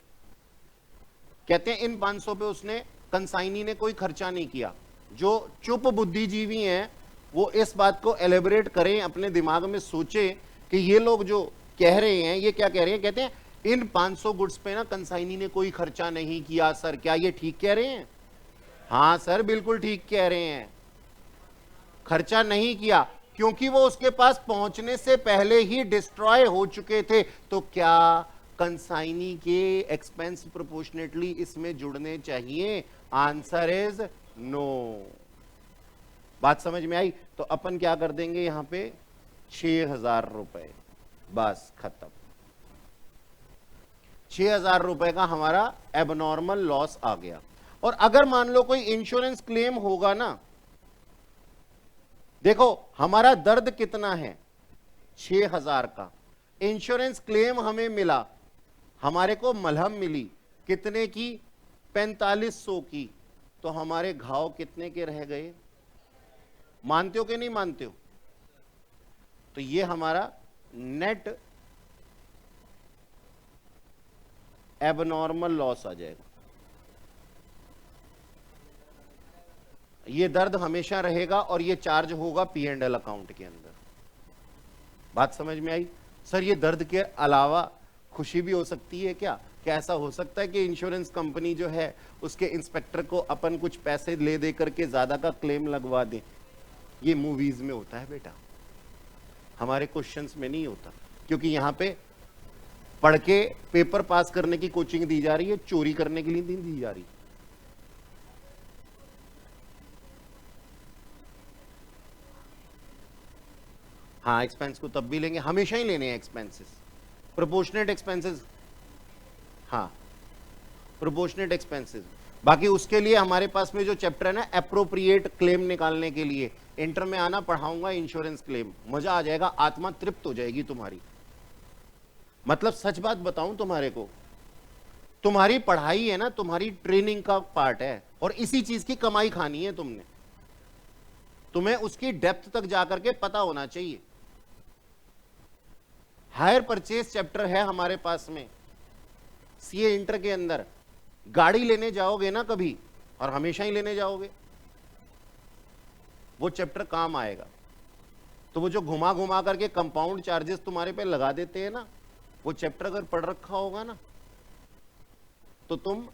कहते हैं इन 500 पे उसने, कंसाइनी ने कोई खर्चा नहीं किया। जो चुप बुद्धिजीवी हैं वो इस बात को एलेबरेट करें, अपने दिमाग में सोचे कि ये लोग जो कह रहे हैं ये क्या कह रहे हैं। कहते हैं इन 500 गुड्स पे ना कंसाइनी ने कोई खर्चा नहीं किया। सर क्या ये ठीक कह रहे हैं? हाँ सर बिल्कुल ठीक कह रहे हैं, खर्चा नहीं किया क्योंकि वो उसके पास पहुंचने से पहले ही डिस्ट्रॉय हो चुके थे। तो क्या कंसाइनी के एक्सपेंस प्रोपोर्शनेटली इसमें जुड़ने चाहिए? Answer is no. बात समझ में आई? तो अपन क्या कर देंगे यहां पे, 6,000 रुपए, बस खत्म। 6,000 रुपए का हमारा एबनॉर्मल लॉस आ गया। और अगर मान लो कोई इंश्योरेंस क्लेम होगा ना, देखो हमारा दर्द कितना है, 6,000 का। इंश्योरेंस क्लेम हमें मिला, हमारे को मलहम मिली कितने की? 4500 की। तो हमारे घाव कितने के रह गए? मानते हो कि नहीं मानते हो? तो ये हमारा नेट एबनॉर्मल लॉस आ जाएगा। ये दर्द हमेशा रहेगा और ये चार्ज होगा P&L अकाउंट के अंदर। बात समझ में आई? सर ये दर्द के अलावा खुशी भी हो सकती है क्या? क्या ऐसा हो सकता है कि इंश्योरेंस कंपनी जो है उसके इंस्पेक्टर को अपन कुछ पैसे ले दे करके ज्यादा का क्लेम लगवा दे? ये मूवीज में होता है बेटा, हमारे क्वेश्चंस में नहीं होता। क्योंकि यहां पे पढ़ के पेपर पास करने की कोचिंग दी जा रही है, चोरी करने के लिए नहीं दी जा रही। हाँ एक्सपेंस को तब भी लेंगे, हमेशा ही लेने हैं एक्सपेंसेस, प्रोपोर्शनेट एक्सपेंसेस। हाँ प्रोपोर्शनेट एक्सपेंसेस। बाकी उसके लिए हमारे पास में जो चैप्टर है ना एप्रोप्रिएट क्लेम निकालने के लिए, इंटर में आना, पढ़ाऊंगा इंश्योरेंस क्लेम, मजा आ जाएगा, आत्मा तृप्त हो जाएगी तुम्हारी। मतलब सच बात बताऊं तुम्हारे को, तुम्हारी पढ़ाई है ना तुम्हारी ट्रेनिंग का पार्ट है और इसी चीज की कमाई खानी है तुमने। तुम्हें उसकी डेप्थ तक जाकर के पता होना चाहिए। हायर परचेज चैप्टर है हमारे पास में सीए इंटर के अंदर। गाड़ी लेने जाओगे ना कभी, और हमेशा ही लेने जाओगे, वो चैप्टर काम आएगा। तो वो जो घुमा घुमा करके कंपाउंड चार्जेस तुम्हारे पे लगा देते हैं ना, वो चैप्टर अगर पढ़ रखा होगा ना तो तुम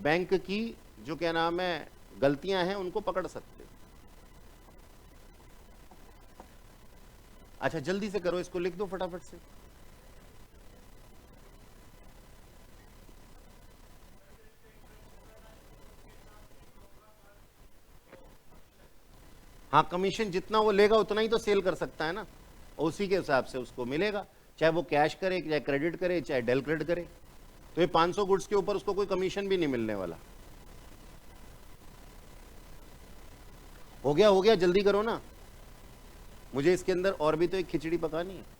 बैंक की जो क्या नाम है गलतियां हैं उनको पकड़ सकते हो। अच्छा जल्दी से करो, इसको लिख दो फटाफट से। हाँ कमीशन जितना वो लेगा उतना ही तो सेल कर सकता है ना, उसी के हिसाब से उसको मिलेगा, चाहे वो कैश करे, चाहे क्रेडिट करे, चाहे डेल क्रेडिट करे। तो ये 500 गुड्स के ऊपर उसको कोई कमीशन भी नहीं मिलने वाला। हो गया हो गया, जल्दी करो ना, मुझे इसके अंदर और भी तो एक खिचड़ी पकानी है।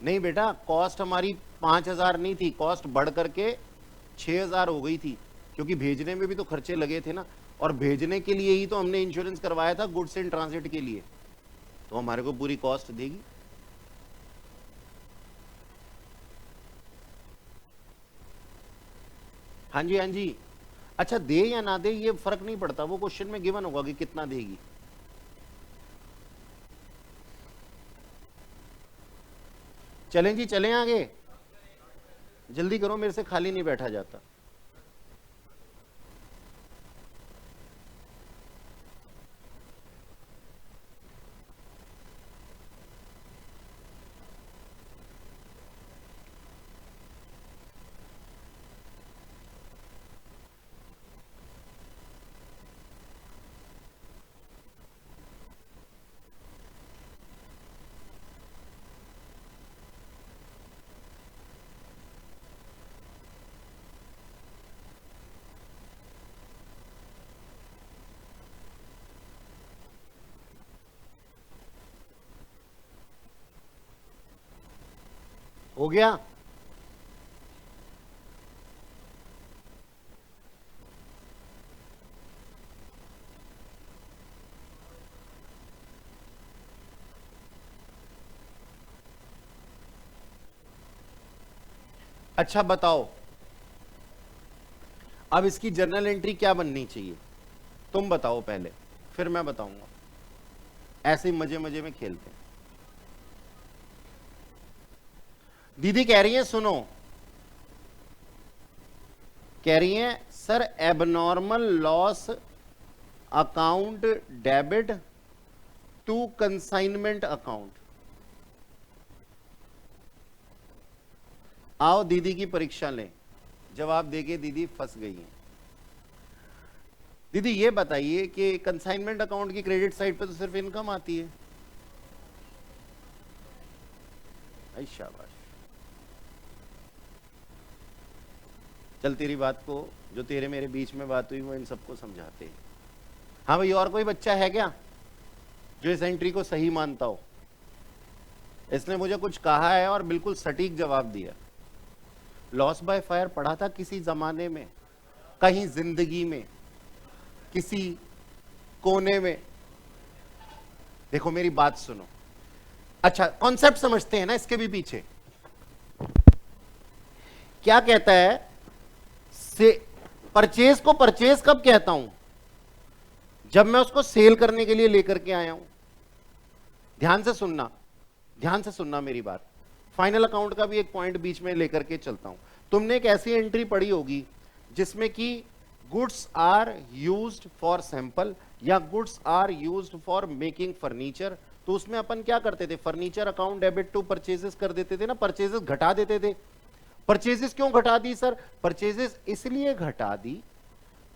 नहीं बेटा कॉस्ट हमारी 5,000 नहीं थी, कॉस्ट बढ़ करके 6,000 हो गई थी, क्योंकि भेजने में भी तो खर्चे लगे थे ना, और भेजने के लिए ही तो हमने इंश्योरेंस करवाया था गुड्स इन ट्रांजिट के लिए, तो हमारे को पूरी कॉस्ट देगी। हाँ जी हाँ जी। अच्छा दे या ना दे ये फर्क नहीं पड़ता, वो क्वेश्चन में गिवन होगा कि कितना देगी। चलें जी चलें आगे, जल्दी करो, मेरे से खाली नहीं बैठा जाता। हो गया? अच्छा बताओ, अब इसकी जर्नल एंट्री क्या बननी चाहिए? तुम बताओ पहले, फिर मैं बताऊंगा। ऐसे ही मजे मजे में खेलते हैं। दीदी कह रही है, सुनो, कह रही है sir abnormal loss account debit to consignment account. आओ दीदी की परीक्षा लें। जवाब देके दीदी फंस गई है। दीदी ये बताइए कि कंसाइनमेंट अकाउंट की क्रेडिट साइड पे तो सिर्फ इनकम आती है। आई शाबाश। चल तेरी बात को, जो तेरे मेरे बीच में बात हुई, वो इन सबको समझाते हैं। हाँ भाई, और कोई बच्चा है क्या जो इस एंट्री को सही मानता हो? इसने मुझे कुछ कहा है और बिल्कुल सटीक जवाब दिया। लॉस बाय फायर पढ़ा था किसी जमाने में, कहीं जिंदगी में, किसी कोने में। देखो मेरी बात सुनो। अच्छा, कॉन्सेप्ट समझते हैं ना इसके भी पीछे। क्या कहता है से परचेज को परचेज कब कहता हूं? जब मैं उसको सेल करने के लिए लेकर के आया हूं। ध्यान से सुनना, ध्यान से सुनना मेरी बात। फाइनल अकाउंट का भी एक पॉइंट बीच में लेकर के चलता हूं। तुमने एक ऐसी एंट्री पढ़ी होगी जिसमें कि goods are used for sample या goods are used for making furniture. तो उसमें अपन क्या करते थे? Furniture account debit to purchases कर देते थे ना, परचेजेस घटा देते थे। परचेजेस क्यों घटा दी सर? परचेजेस इसलिए घटा दी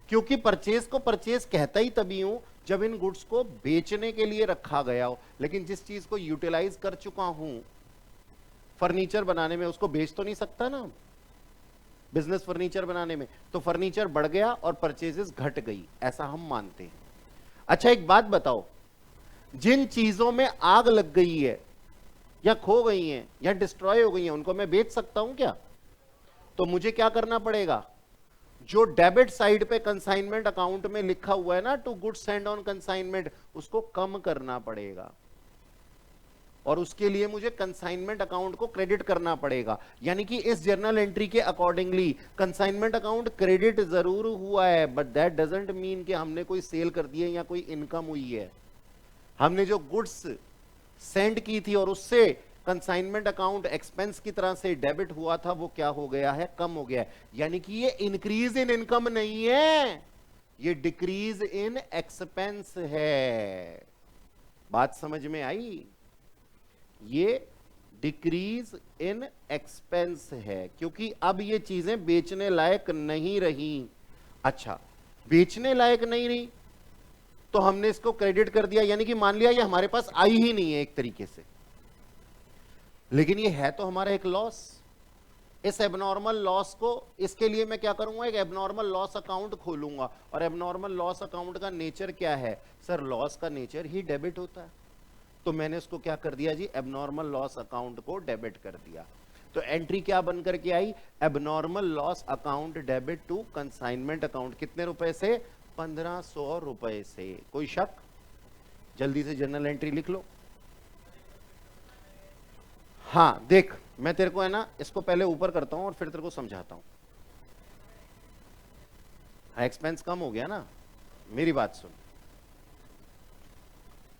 क्योंकि परचेज को परचेज कहता ही तभी हूं जब इन गुड्स को बेचने के लिए रखा गया हो। लेकिन जिस चीज को यूटिलाइज कर चुका हूं फर्नीचर बनाने में, उसको बेच तो नहीं सकता ना बिजनेस फर्नीचर बनाने में। तो फर्नीचर बढ़ गया और परचेजेस घट गई, ऐसा हम मानते हैं। अच्छा एक बात बताओ, जिन चीजों में आग लग गई है या खो गई हैं या डिस्ट्रॉय हो गई हैं, उनको मैं बेच सकता हूं क्या? तो मुझे क्या करना पड़ेगा? जो डेबिट साइड पे कंसाइनमेंट अकाउंट में लिखा हुआ है ना, to goods send on consignment, उसको कम करना पड़ेगा और उसके लिए मुझे कंसाइनमेंट अकाउंट को क्रेडिट करना पड़ेगा। यानी कि इस जर्नल एंट्री के अकॉर्डिंगली कंसाइनमेंट अकाउंट क्रेडिट जरूर हुआ है, बट दैट डजंट मीन कि हमने कोई सेल कर दी है या कोई इनकम हुई है। हमने जो गुड्स सेंड की थी और उससे कंसाइनमेंट अकाउंट एक्सपेंस की तरह से डेबिट हुआ था, वो क्या हो गया है? कम हो गया है। यानी कि ये इंक्रीज इन इनकम नहीं है, ये डिक्रीज इन एक्सपेंस है। बात समझ में आई? ये डिक्रीज इन एक्सपेंस है क्योंकि अब ये चीजें बेचने लायक नहीं रही। अच्छा, बेचने लायक नहीं रही तो हमने इसको क्रेडिट कर दिया, यानी कि मान लिया ये हमारे पास आई ही नहीं है एक तरीके से, लेकिन ये है तो हमारा एक लॉस। इस एबनॉर्मल लॉस को, इसके लिए मैं क्या करूंगा? एक एबनॉर्मल लॉस अकाउंट खोलूंगा। और एबनॉर्मल लॉस अकाउंट का नेचर क्या है? सर लॉस का नेचर ही डेबिट होता है। तो मैंने उसको क्या कर दिया जी? एबनॉर्मल लॉस अकाउंट को डेबिट कर दिया। तो एंट्री क्या बन करके आई? Abnormal loss account debit to consignment account. कितने रुपए से? 1500 रुपए से। कोई शक? जल्दी से जर्नल एंट्री लिख लो। हाँ देख, मैं तेरे को है ना इसको पहले ऊपर करता हूं और फिर तेरे को समझाता हूं। एक्सपेंस कम हो गया ना, मेरी बात सुन।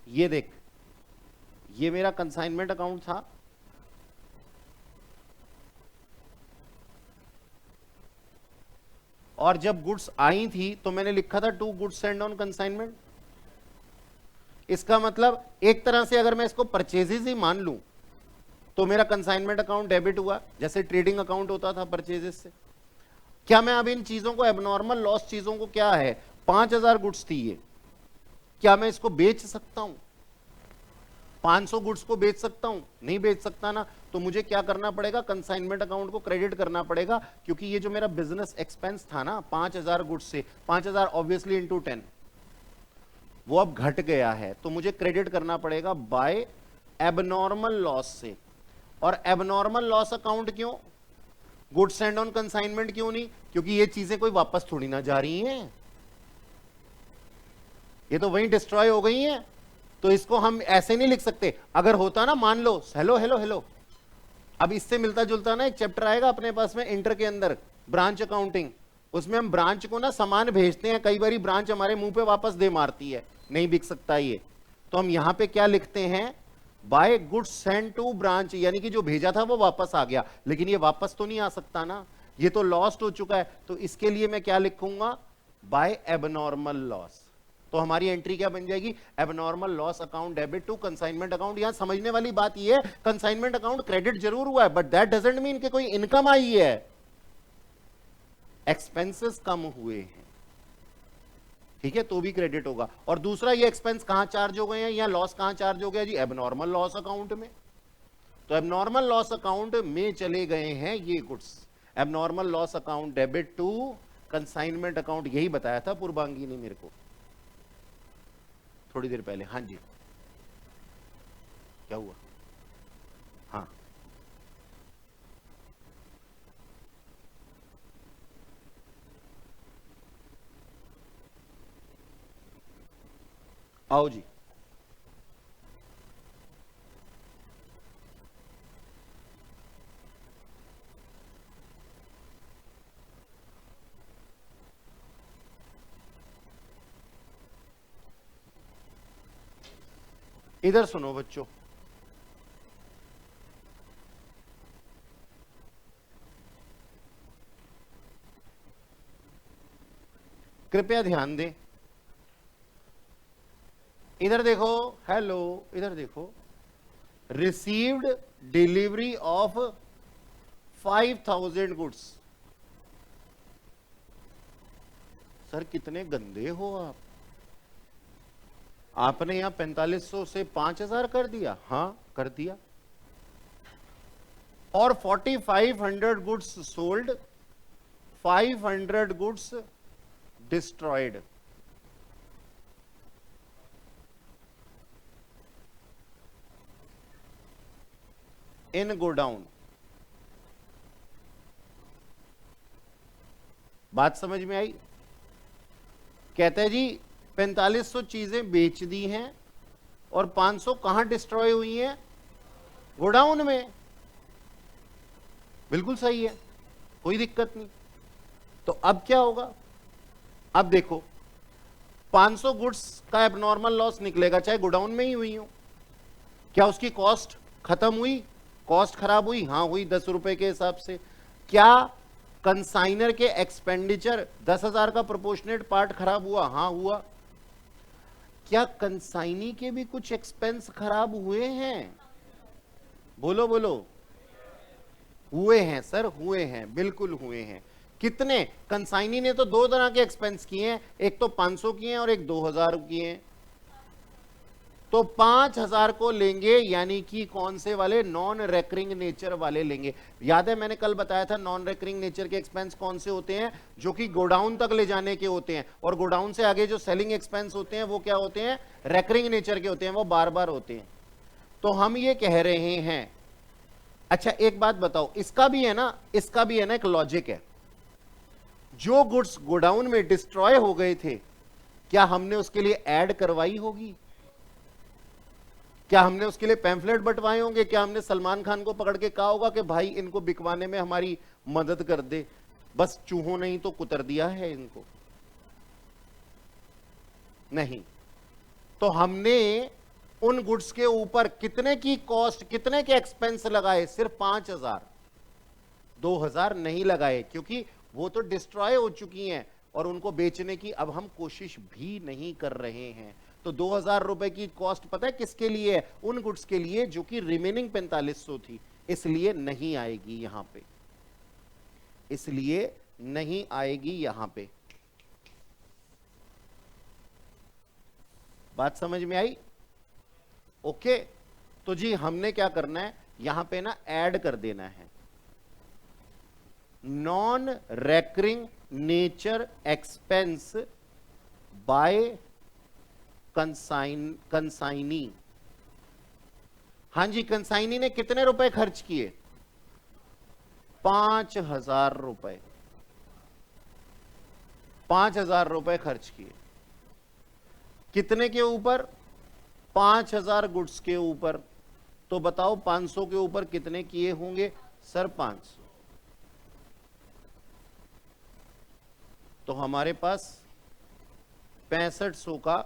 ये देख, ये मेरा कंसाइनमेंट अकाउंट था, और जब गुड्स आई थी तो मैंने लिखा था to goods send on consignment. इसका मतलब एक तरह से अगर मैं इसको परचेजेस ही मान लूं तो मेरा कंसाइनमेंट अकाउंट डेबिट हुआ, जैसे ट्रेडिंग अकाउंट होता था परचेजेस से। क्या मैं अब इन चीजों को, एबनॉर्मल लॉस चीजों को, क्या है 5000 गुड्स थी ये, क्या मैं इसको बेच सकता हूं? 500 गुड्स को बेच सकता हूं? नहीं बेच सकता ना। तो मुझे क्या करना पड़ेगा? कंसाइनमेंट अकाउंट को क्रेडिट करना पड़ेगा, क्योंकि ये जो मेरा बिजनेस एक्सपेंस था ना 5000 गुड्स से, 5000 ऑब्वियसली इंटू 10, वो अब घट गया है। तो मुझे क्रेडिट करना पड़ेगा बाय एबनॉर्मल लॉस से। और एबनॉर्मल लॉस अकाउंट क्यों? गुड्स सेंड ऑन कंसाइनमेंट क्यों नहीं? क्योंकि ये चीजें कोई वापस थोड़ी ना जा रही हैं, ये तो वहीं डिस्ट्रॉय हो गई हैं। तो इसको हम ऐसे नहीं लिख सकते। अगर होता ना, मान लो हेलो हेलो हेलो, अब इससे मिलता जुलता ना एक चैप्टर आएगा अपने पास में इंटर के अंदर, ब्रांच अकाउंटिंग। उसमें हम ब्रांच को ना सामान भेजते हैं, कई बार ब्रांच हमारे मुंह पे वापस दे मारती है, नहीं बिक सकता ये। तो हम यहां पे क्या लिखते हैं? By goods send to branch, यानी कि जो भेजा था वो वापस आ गया, लेकिन ये वापस तो नहीं आ सकता ना, ये तो लॉस्ट हो चुका है। तो इसके लिए मैं क्या लिखूंगा? By abnormal loss. तो हमारी एंट्री क्या बन जाएगी? Abnormal loss account debit to consignment account. यहां समझने वाली बात यह है, कंसाइनमेंट अकाउंट क्रेडिट जरूर हुआ है, बट दैट डजंट मीन कि कोई इनकम आई है, एक्सपेंसेस कम हुए हैं, ठीक है, तो भी क्रेडिट होगा। और दूसरा, ये एक्सपेंस कहां चार्ज हो गए हैं, या लॉस कहां चार्ज हो गया जी? एबनॉर्मल लॉस अकाउंट में। तो एबनॉर्मल लॉस अकाउंट में चले गए हैं ये goods. Abnormal loss account debit to consignment account, यही बताया था पूर्वांगी ने मेरे को थोड़ी देर पहले। हाँ जी, क्या हुआ? हाँ, आओ जी। इधर सुनो बच्चों, कृपया ध्यान दें, इधर देखो, हेलो, इधर देखो। Received delivery of 5000 goods. Sir कितने गंदे हो आप, आपने यहां 4500 से 5000 कर दिया। हां कर दिया। और 4500 गुड्स सोल्ड, 500 गुड्स डिस्ट्रॉयड। इन गोडाउन। बात समझ में आई? कहते हैं जी 4500 चीजें बेच दी हैं और 500 कहां डिस्ट्रॉय हुई हैं? गोडाउन में। बिल्कुल सही है, कोई दिक्कत नहीं। तो अब क्या होगा? अब देखो, 500 गुड्स का एबनॉर्मल लॉस निकलेगा, चाहे गोडाउन में ही हुई हो। क्या उसकी कॉस्ट खत्म हुई? कॉस्ट खराब हुई? हां हुई, 10 रुपए के हिसाब से। क्या कंसाइनर के एक्सपेंडिचर 10,000 का प्रोपोर्शनेट पार्ट खराब हुआ? हां हुआ। क्या कंसाइनी के भी कुछ एक्सपेंस खराब हुए हैं? बोलो बोलो। हुए हैं सर, हुए हैं, बिल्कुल हुए हैं। कितने? कंसाइनी ने तो दो तरह के एक्सपेंस किए हैं, एक तो 500 किए हैं और एक 2000 किए हैं। तो 5000 को लेंगे, यानी कि कौन से वाले? नॉन रेकरिंग नेचर वाले लेंगे। याद है मैंने कल बताया था नॉन रेकरिंग नेचर के एक्सपेंस कौन से होते हैं? जो कि गोडाउन तक ले जाने के होते हैं, और गोडाउन से आगे जो सेलिंग एक्सपेंस होते हैं वो क्या होते हैं? रेकरिंग नेचर के होते हैं, वो बार बार होते हैं। तो हम ये कह रहे हैं, अच्छा एक बात बताओ, इसका भी है ना, इसका भी है ना एक लॉजिक है। जो गुड्स गोडाउन में डिस्ट्रॉय हो गए थे, क्या हमने उसके लिए ऐड करवाई होगी? क्या हमने उसके लिए पैम्फलेट बंटवाए होंगे? क्या हमने सलमान खान को पकड़ के कहा होगा कि भाई इनको बिकवाने में हमारी मदद कर दे? बस चूहों नहीं तो कुतर दिया है इनको, नहीं। तो हमने उन गुड्स के ऊपर कितने की कॉस्ट, कितने के एक्सपेंस लगाए? सिर्फ 5000, 2000 नहीं लगाए, क्योंकि वो तो डिस्ट्रॉय हो चुकी हैं और उनको बेचने की अब हम कोशिश भी नहीं कर रहे हैं। तो 2000 रुपए की कॉस्ट पता है किसके लिए है? उन गुड्स के लिए जो कि रिमेनिंग 4500 थी, इसलिए नहीं आएगी यहां पे, इसलिए नहीं आएगी यहां पे। बात समझ में आई? ओके। तो जी हमने क्या करना है, यहां पे ना ऐड कर देना है non recurring nature expense by consignee. हाँ जी, कंसाइनी ने कितने रुपए खर्च किए? 5,000 रुपए। 5,000 रुपए खर्च किए। कितने के ऊपर? 5,000 गुड्स के ऊपर। तो बताओ 500 के ऊपर कितने किए होंगे? सर 500। तो हमारे पास 6500 का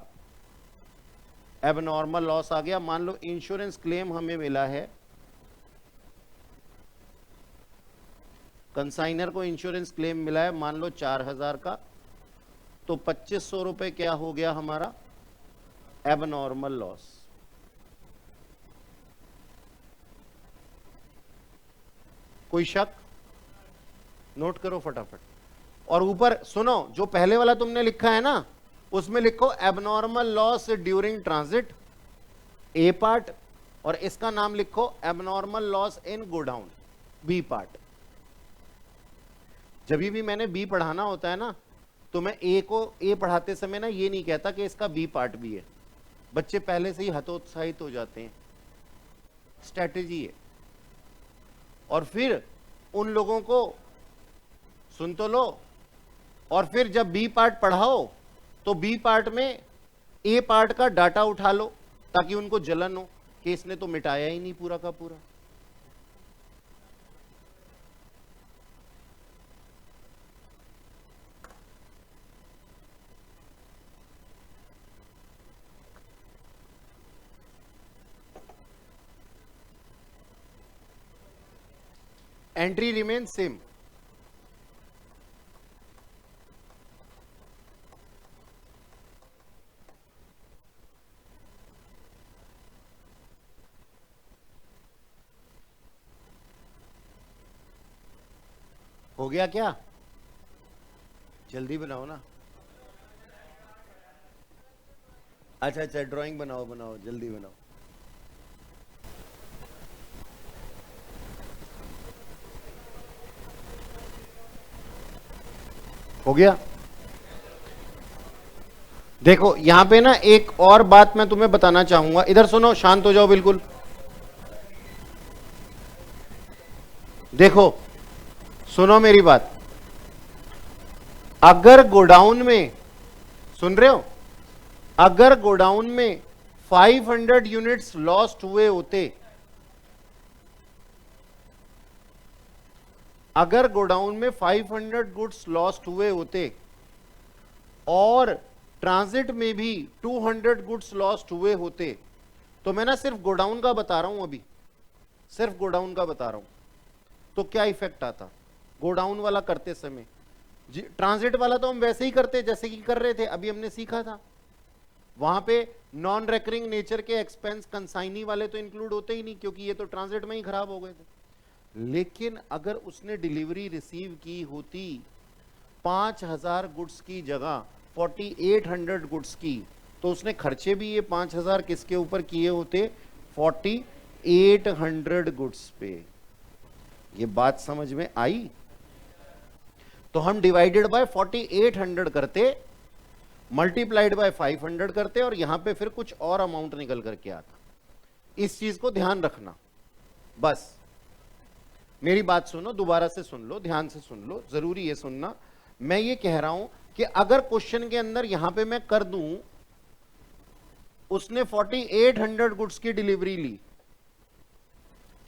एबनॉर्मल लॉस आ गया। मान लो इंश्योरेंस क्लेम हमें मिला है, कंसाइनर को इंश्योरेंस क्लेम मिला है मान लो 4,000 का, तो 2500 रुपए क्या हो गया हमारा? Abnormal loss. कोई शक? नोट करो फटाफट। और ऊपर सुनो, जो पहले वाला तुमने लिखा है ना, उसमें लिखो abnormal loss during transit, A part, और इसका नाम लिखो abnormal loss in godown, B part. जब भी मैंने बी पढ़ाना होता है ना, तो मैं ए को ए पढ़ाते समय ना ये नहीं कहता कि इसका बी पार्ट भी है। बच्चे पहले से ही हतोत्साहित हो जाते हैं, स्ट्रेटेजी है। और फिर उन लोगों को सुन तो लो, और फिर जब बी पार्ट पढ़ाओ तो बी पार्ट में ए पार्ट का डाटा उठा लो, ताकि उनको जलन हो कि इसने तो मिटाया ही नहीं पूरा का पूरा। Entry remain same. हो गया क्या? जल्दी बनाओ ना। अच्छा अच्छा, ड्राइंग बनाओ बनाओ, जल्दी बनाओ। हो गया? देखो यहां पे ना एक और बात मैं तुम्हें बताना चाहूंगा, इधर सुनो, शांत हो जाओ बिल्कुल। देखो सुनो मेरी बात, अगर गोडाउन में, सुन रहे हो, अगर गोडाउन में 500 यूनिट्स लॉस्ट हुए होते, अगर गोडाउन में 500 गुड्स लॉस्ट हुए होते और ट्रांजिट में भी 200 गुड्स लॉस्ट हुए होते, तो मैं ना सिर्फ गोडाउन का बता रहा हूं, अभी सिर्फ गोडाउन का बता रहा हूं, तो क्या इफेक्ट आता गोडाउन वाला करते समय। ट्रांजिट वाला तो हम वैसे ही करते जैसे कि कर रहे थे, अभी हमने सीखा था। वहां पे नॉन रेकरिंग नेचर के एक्सपेंस कंसाइनी वाले तो इंक्लूड होते ही नहीं, क्योंकि ये तो ट्रांजिट में ही खराब हो गए थे। लेकिन अगर उसने डिलीवरी रिसीव की होती 5,000 गुड्स की जगह 4,800 गुड्स की, तो उसने खर्चे भी ये 5,000 किसके ऊपर किए होते? 4,800 गुड्स पे। ये बात समझ में आई? तो हम डिवाइडेड बाय 4,800 करते, मल्टीप्लाइड बाय 500 करते, और यहां पे फिर कुछ और अमाउंट निकल करके आता। इस चीज को ध्यान रखना। बस मेरी बात सुनो, दोबारा से सुन लो, ध्यान से सुन लो, जरूरी है सुनना। मैं ये कह रहा हूं कि अगर क्वेश्चन के अंदर यहां पे मैं कर दूं, उसने 4,800 गुड्स की डिलीवरी ली,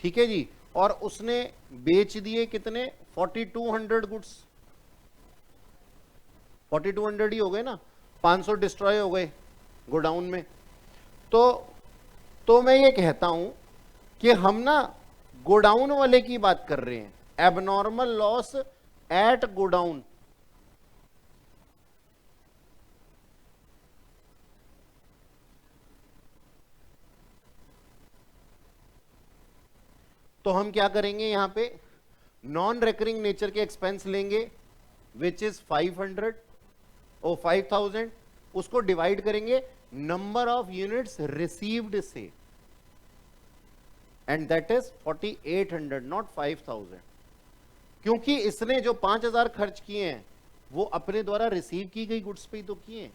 ठीक है जी, और उसने बेच दिए कितने? 4,200 गुड्स। 4,200 ही हो गए ना, 500 डिस्ट्रॉय हो गए गोडाउन में। तो मैं ये कहता हूं कि हम ना गोडाउन वाले की बात कर रहे हैं, एबनॉर्मल लॉस एट गोडाउन। तो हम क्या करेंगे, यहां पे नॉन रेकरिंग नेचर के एक्सपेंस लेंगे, विच इज 500 और 5,000, उसको डिवाइड करेंगे नंबर ऑफ यूनिट्स रिसीव्ड से, एंड दैट इज 4,800, नॉट 5,000, क्योंकि इसने जो 5,000 खर्च किए हैं वो अपने द्वारा रिसीव की गई गुड्स पे ही तो किए हैं।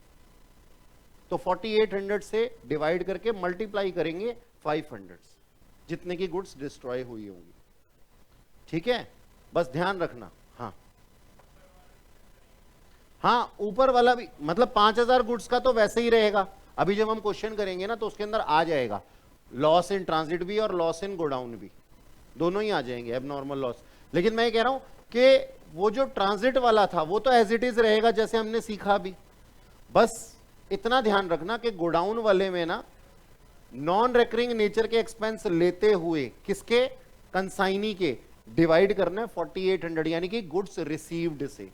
तो 4,800 से डिवाइड करके मल्टीप्लाई करेंगे 500। जितने की गुड्स डिस्ट्रॉय हुई होंगी। ठीक है, बस ध्यान रखना। हाँ हाँ, ऊपर वाला भी मतलब 5000 गुड्स का तो वैसे ही रहेगा। अभी जब हम क्वेश्चन करेंगे ना तो उसके अंदर आ जाएगा लॉस इन ट्रांजिट भी और लॉस इन गोडाउन भी, दोनों ही आ जाएंगे, अब नॉर्मल लॉस। लेकिन मैं ये कह रहा हूं कि वो जो ट्रांजिट वाला था वो तो एज इट इज रहेगा जैसे हमने सीखा अभी। बस इतना ध्यान रखना कि गोडाउन वाले में ना नॉन रेकरिंग नेचर के एक्सपेंस लेते हुए किसके, कंसाइनी के, डिवाइड करना है 4800 यानी कि गुड्स रिसीव्ड से।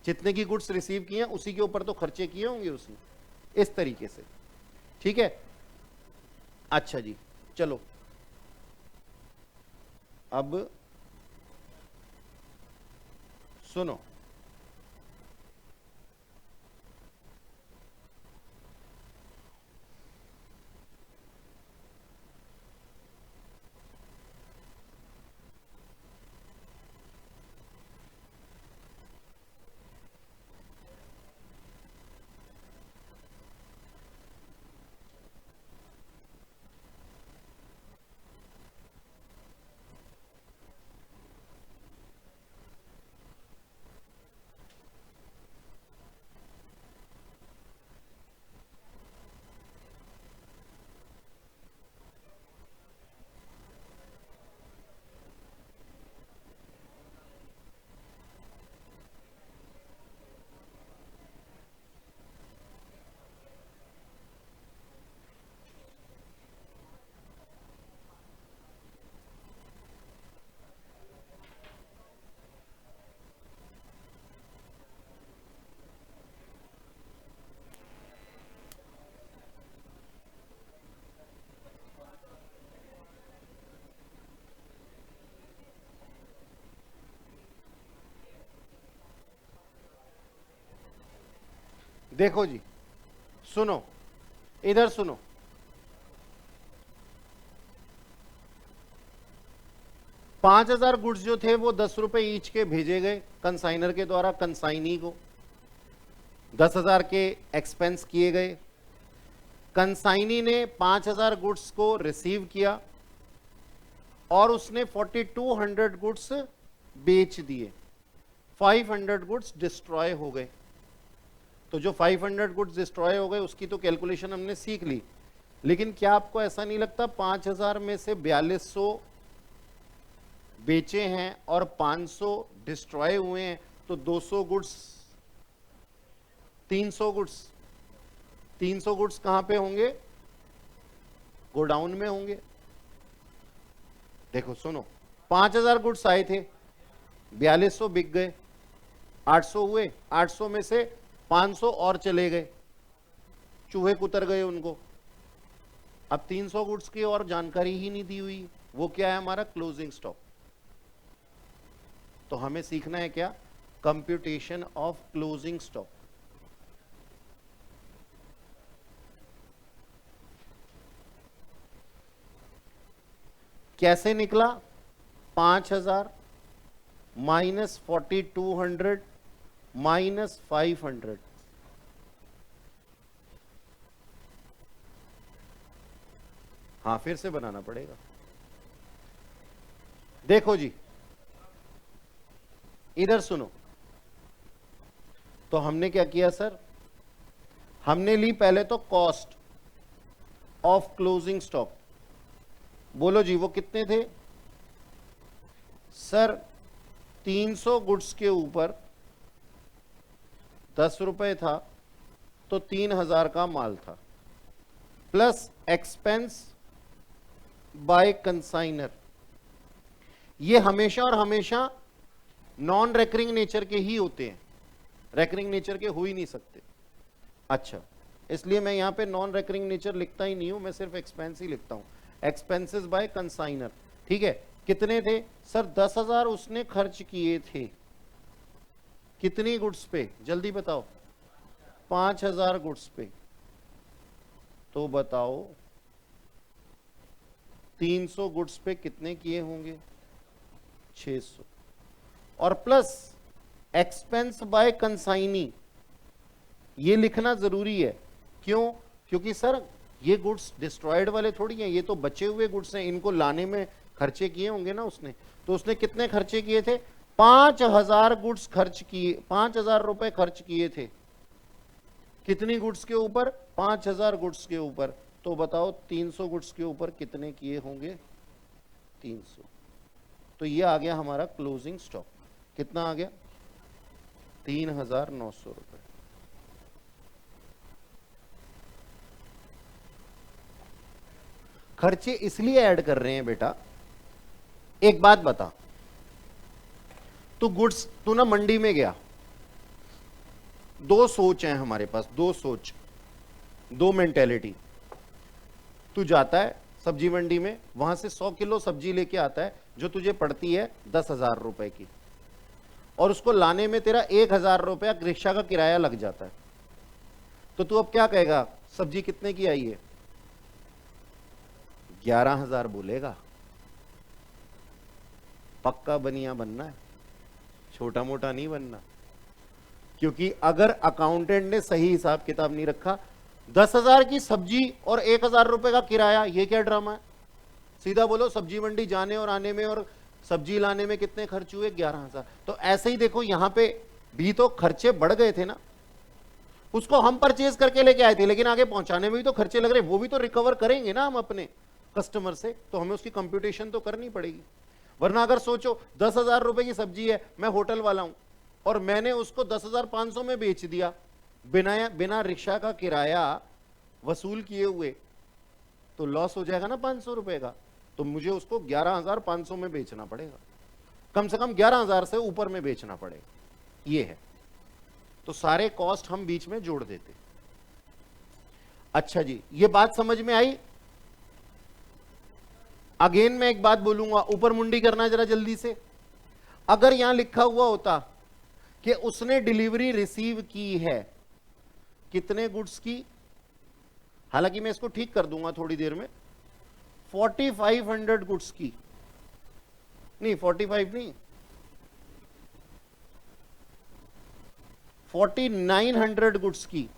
जितने की गुड्स रिसीव किए हैं उसी के ऊपर तो खर्चे किए होंगे उसने, इस तरीके से। ठीक है, अच्छा जी, चलो अब सुनो। देखो जी, सुनो, इधर सुनो। पांच हजार गुड्स जो थे वो 10 रुपए ईच के भेजे गए कंसाइनर के द्वारा कंसाइनी को, 10,000 के एक्सपेंस किए गए। कंसाइनी ने 5000 गुड्स को रिसीव किया और उसने 4200 गुड्स बेच दिए, 500 गुड्स डिस्ट्रॉय हो गए। तो जो 500 गुड्स डिस्ट्रॉय हो गए उसकी तो कैलकुलेशन हमने सीख ली, लेकिन क्या आपको ऐसा नहीं लगता 5000 में से 4200 बेचे हैं और 500 डिस्ट्रॉय हुए हैं, तो 200 गुड्स, 300 गुड्स, 300 गुड्स कहां पे होंगे, गोडाउन में होंगे। देखो सुनो, 5000 गुड्स आए थे, 4200 बिक गए, 800 हुए, 800 में से 500 और चले गए, चूहे कुतर गए उनको। अब 300 गुड्स की और जानकारी ही नहीं दी हुई, वो क्या है, हमारा क्लोजिंग स्टॉक। तो हमें सीखना है क्या, कंप्यूटेशन ऑफ क्लोजिंग स्टॉक। कैसे निकला, 5000 माइनस 4200 माइनस 500, हाँ फिर से बनाना पड़ेगा। देखो जी, इधर सुनो, तो हमने क्या किया सर, हमने ली पहले तो कॉस्ट ऑफ क्लोजिंग स्टॉक। बोलो जी वो कितने थे सर, 300 गुड्स के ऊपर 10 रुपए था तो 3000 का माल था, प्लस एक्सपेंस बाय कंसाइनर। ये हमेशा और हमेशा नॉन रेकरिंग नेचर के ही होते हैं, रेकरिंग नेचर के हो ही नहीं सकते। अच्छा, इसलिए मैं यहां पे नॉन रेकरिंग नेचर लिखता ही नहीं हूं, मैं सिर्फ एक्सपेंस ही लिखता हूं, एक्सपेंसेस बाय कंसाइनर। ठीक है, कितने थे सर, 10,000 उसने खर्च किए थे, कितनी गुड्स पे, जल्दी बताओ, 5000 गुड्स पे। तो बताओ 300 गुड्स पे कितने किए होंगे, 600, और प्लस एक्सपेंस बाय कंसाइनी, ये लिखना जरूरी है। क्यों, क्योंकि सर ये गुड्स डिस्ट्रॉयड वाले थोड़ी हैं, ये तो बचे हुए गुड्स हैं, इनको लाने में खर्चे किए होंगे ना उसने। तो उसने कितने खर्चे किए थे? 5000 गुड्स खर्च किए, 5000 रुपए खर्च किए थे। कितनी गुड्स के ऊपर? 5000 गुड्स के ऊपर। तो बताओ 300 गुड्स के ऊपर कितने किए होंगे? 300। तो ये आ गया हमारा क्लोजिंग स्टॉक। कितना आ गया? 3900 रुपए। खर्चे इसलिए ऐड कर रहे हैं बेटा, एक बात बता, तू गुड्स, तू ना मंडी में गया, दो सोच हैं हमारे पास, दो सोच, दो मेंटेलिटी। तू जाता है सब्जी मंडी में, वहां से 100 किलो सब्जी लेके आता है जो तुझे पड़ती है 10,000 रुपए की, और उसको लाने में तेरा 1,000 रुपया रिक्शा का किराया लग जाता है। तो तू अब क्या कहेगा? सब्जी कितने की आई है? 11,000 बोलेगा। पक्का बनिया बनना है, छोटा मोटा नहीं बनना। क्योंकि अगर अकाउंटेंट ने सही हिसाब किताब नहीं रखा, 10,000 की सब्जी और 1,000 रुपए का किराया, ये क्या ड्रामा है? सीधा बोलो, सब्जी मंडी जाने और आने में और सब्जी लाने में कितने खर्च हुए? 11,000। तो ऐसे ही देखो, यहां पे भी तो खर्चे बढ़ गए थे ना। उसको हम परचेज करके लेके आए थे, लेकिन आगे पहुंचाने में भी तो खर्चे लग रहे, वो भी तो रिकवर करेंगे ना हम अपने कस्टमर से, तो हमें उसकी कंप्यूटेशन तो करनी पड़ेगी। वरना अगर सोचो 10,000 रुपए की सब्जी है, मैं होटल वाला हूं और मैंने उसको 10,500 में बेच दिया, बिना रिक्शा का किराया वसूल किए हुए, तो लॉस हो जाएगा ना 500 रुपए का। तो मुझे उसको 11,500 में बेचना पड़ेगा, कम से कम 11,000 से ऊपर में बेचना पड़ेगा। ये है, तो सारे कॉस्ट हम बीच में जोड़ देते। अच्छा जी, ये बात समझ में आई? अगेन मैं एक बात बोलूंगा, ऊपर मुंडी करना जरा जल्दी से। अगर यहां लिखा हुआ होता कि उसने डिलीवरी रिसीव की है, कितने गुड्स की, हालांकि मैं इसको ठीक कर दूंगा थोड़ी देर में, 4500 गुड्स की, नहीं 45 नहीं, 4900 गुड्स की।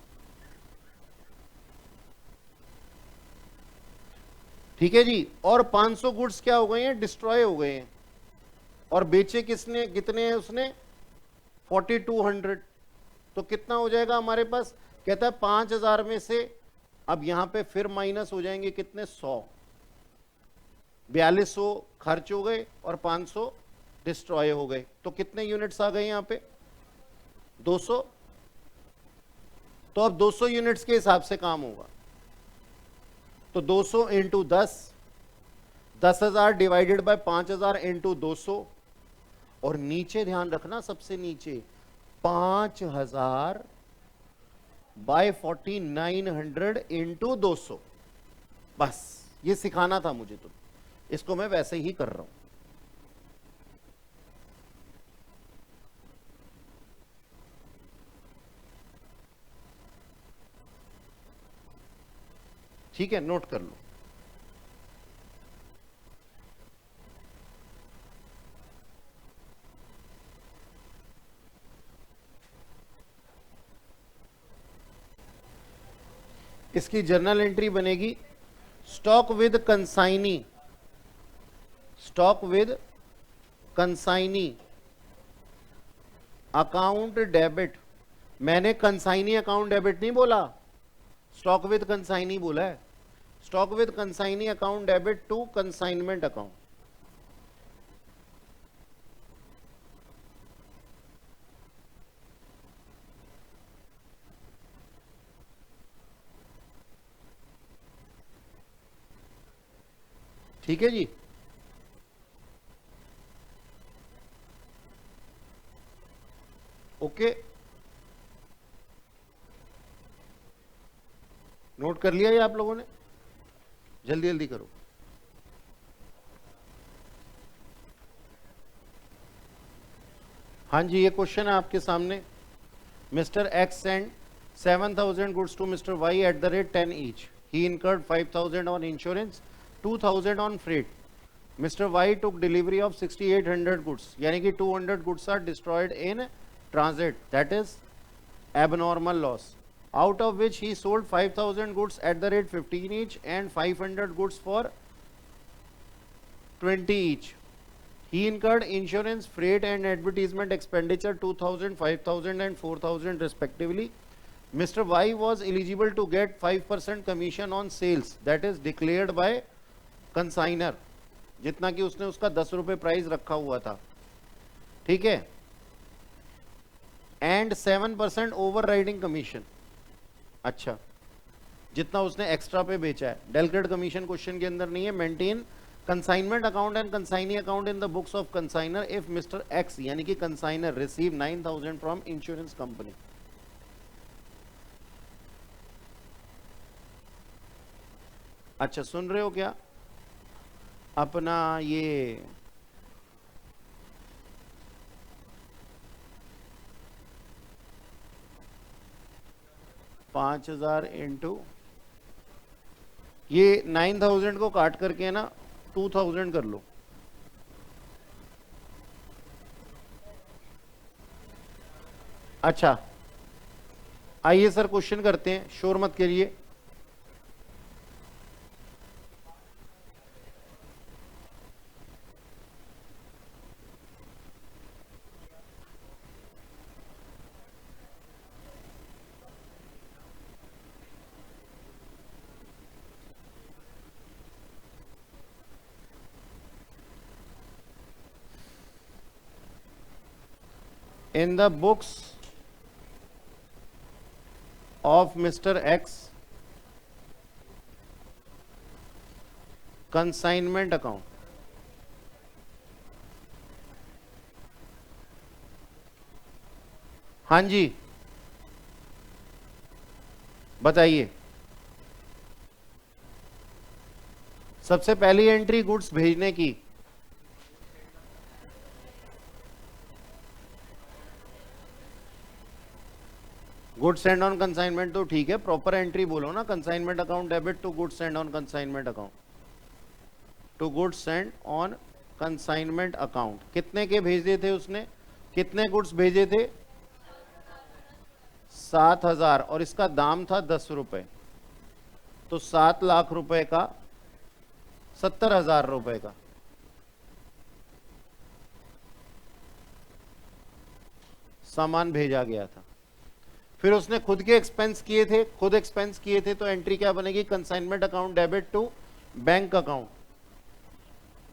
ठीक है जी। और 500 गुड्स क्या हो गए हैं? डिस्ट्रॉय हो गए हैं। और बेचे किसने, कितने हैं उसने? 4200। तो कितना हो जाएगा हमारे पास? कहता है 5000 में से, अब यहां पे फिर माइनस हो जाएंगे कितने? 100। 4200 खर्च हो गए और 500 डिस्ट्रॉय हो गए। तो कितने यूनिट्स आ गए यहां पे? 200। तो अब 200 यूनिट्स के हिसाब से काम होगा। तो 200 इंटू 10, 10,000 डिवाइडेड बाय 5,000 इंटू 200, और नीचे ध्यान रखना, सबसे नीचे 5,000 बाय 4900 इंटू 200। बस ये सिखाना था मुझे, तो इसको मैं वैसे ही कर रहा हूं। ठीक है, नोट कर लो। इसकी जर्नल एंट्री बनेगी, stock with consignee, stock with consignee account debit. मैंने कंसाइनी अकाउंट डेबिट नहीं बोला, स्टॉक विद कंसाइनी बोला है। Stock with consignee account debit to consignment account. ठीक है जी। ओके, नोट कर लिया ये आप लोगों ने? जल्दी जल्दी करो। हाँ जी, ये क्वेश्चन है आपके सामने। Mister X send 7,000 goods to mister Y at the rate 10 each. He incurred 5,000 on insurance, 2,000 on freight. Mister Y took delivery of 6,800 goods, यानी कि 200 goods are destroyed in transit, that is abnormal loss. out of which he sold 5,000 goods at the rate 15 each and 500 goods for 20 each. He incurred insurance, freight and advertisement expenditure 2,000, 5,000 and 4,000 respectively. Mr. Y was eligible to get 5% commission on sales that is declared by consigner, जितना कि उसने उसका 10 रुपए price रखा हुआ था, ठीक है, एंड 7% ओवर राइडिंग कमीशन. अच्छा, जितना उसने एक्स्ट्रा पे बेचा है. डेलक्रेड कमीशन क्वेश्चन के अंदर नहीं है. Maintain consignment account and consignee account in the books of consignor if mister X यानी कि consignor receive 9,000 from insurance company. अच्छा, सुन रहे हो क्या? अपना ये $5,000 इंटू ये 9,000 को काट करके ना 2,000 कर लो. अच्छा, आइए सर क्वेश्चन करते हैं, शोर मत करिए. In the books of Mr. X, consignment account, हाँ जी बताइए. सबसे पहली एंट्री गुड्स भेजने की, गुड सेंड ऑन कंसाइनमेंट तो ठीक है, प्रॉपर एंट्री बोलो ना. Consignment account debit to good send on consignment account, to good send on consignment account. कितने के भेजे थे उसने? कितने गुड्स भेजे थे? 7,000 और इसका दाम था 10 रुपए, तो 7 लाख रुपए का 70,000 रुपए का. सामान भेजा गया था. फिर उसने खुद के एक्सपेंस किए थे, खुद एक्सपेंस किए थे, तो एंट्री क्या बनेगी? Consignment account debit to bank account,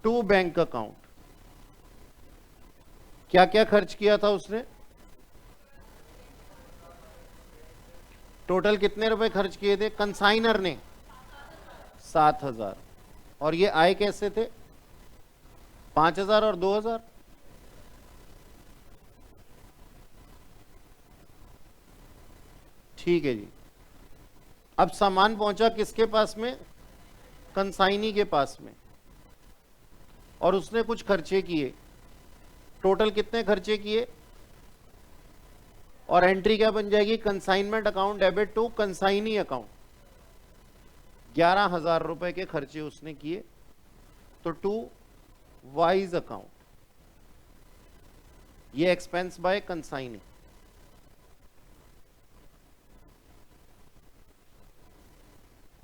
to bank account. क्या क्या खर्च किया था उसने? टोटल कितने रुपए खर्च किए थे कंसाइनर ने? 7,000. और ये आए कैसे थे? 5,000 और 2,000. ठीक है जी. अब सामान पहुंचा किसके पास में? कंसाइनी के पास में. और उसने कुछ खर्चे किए. टोटल कितने खर्चे किए? और एंट्री क्या बन जाएगी? Consignment account debit to consignee account. 11,000 रुपए के खर्चे उसने किए, तो टू वाइज अकाउंट. ये एक्सपेंस बाय कंसाइनी.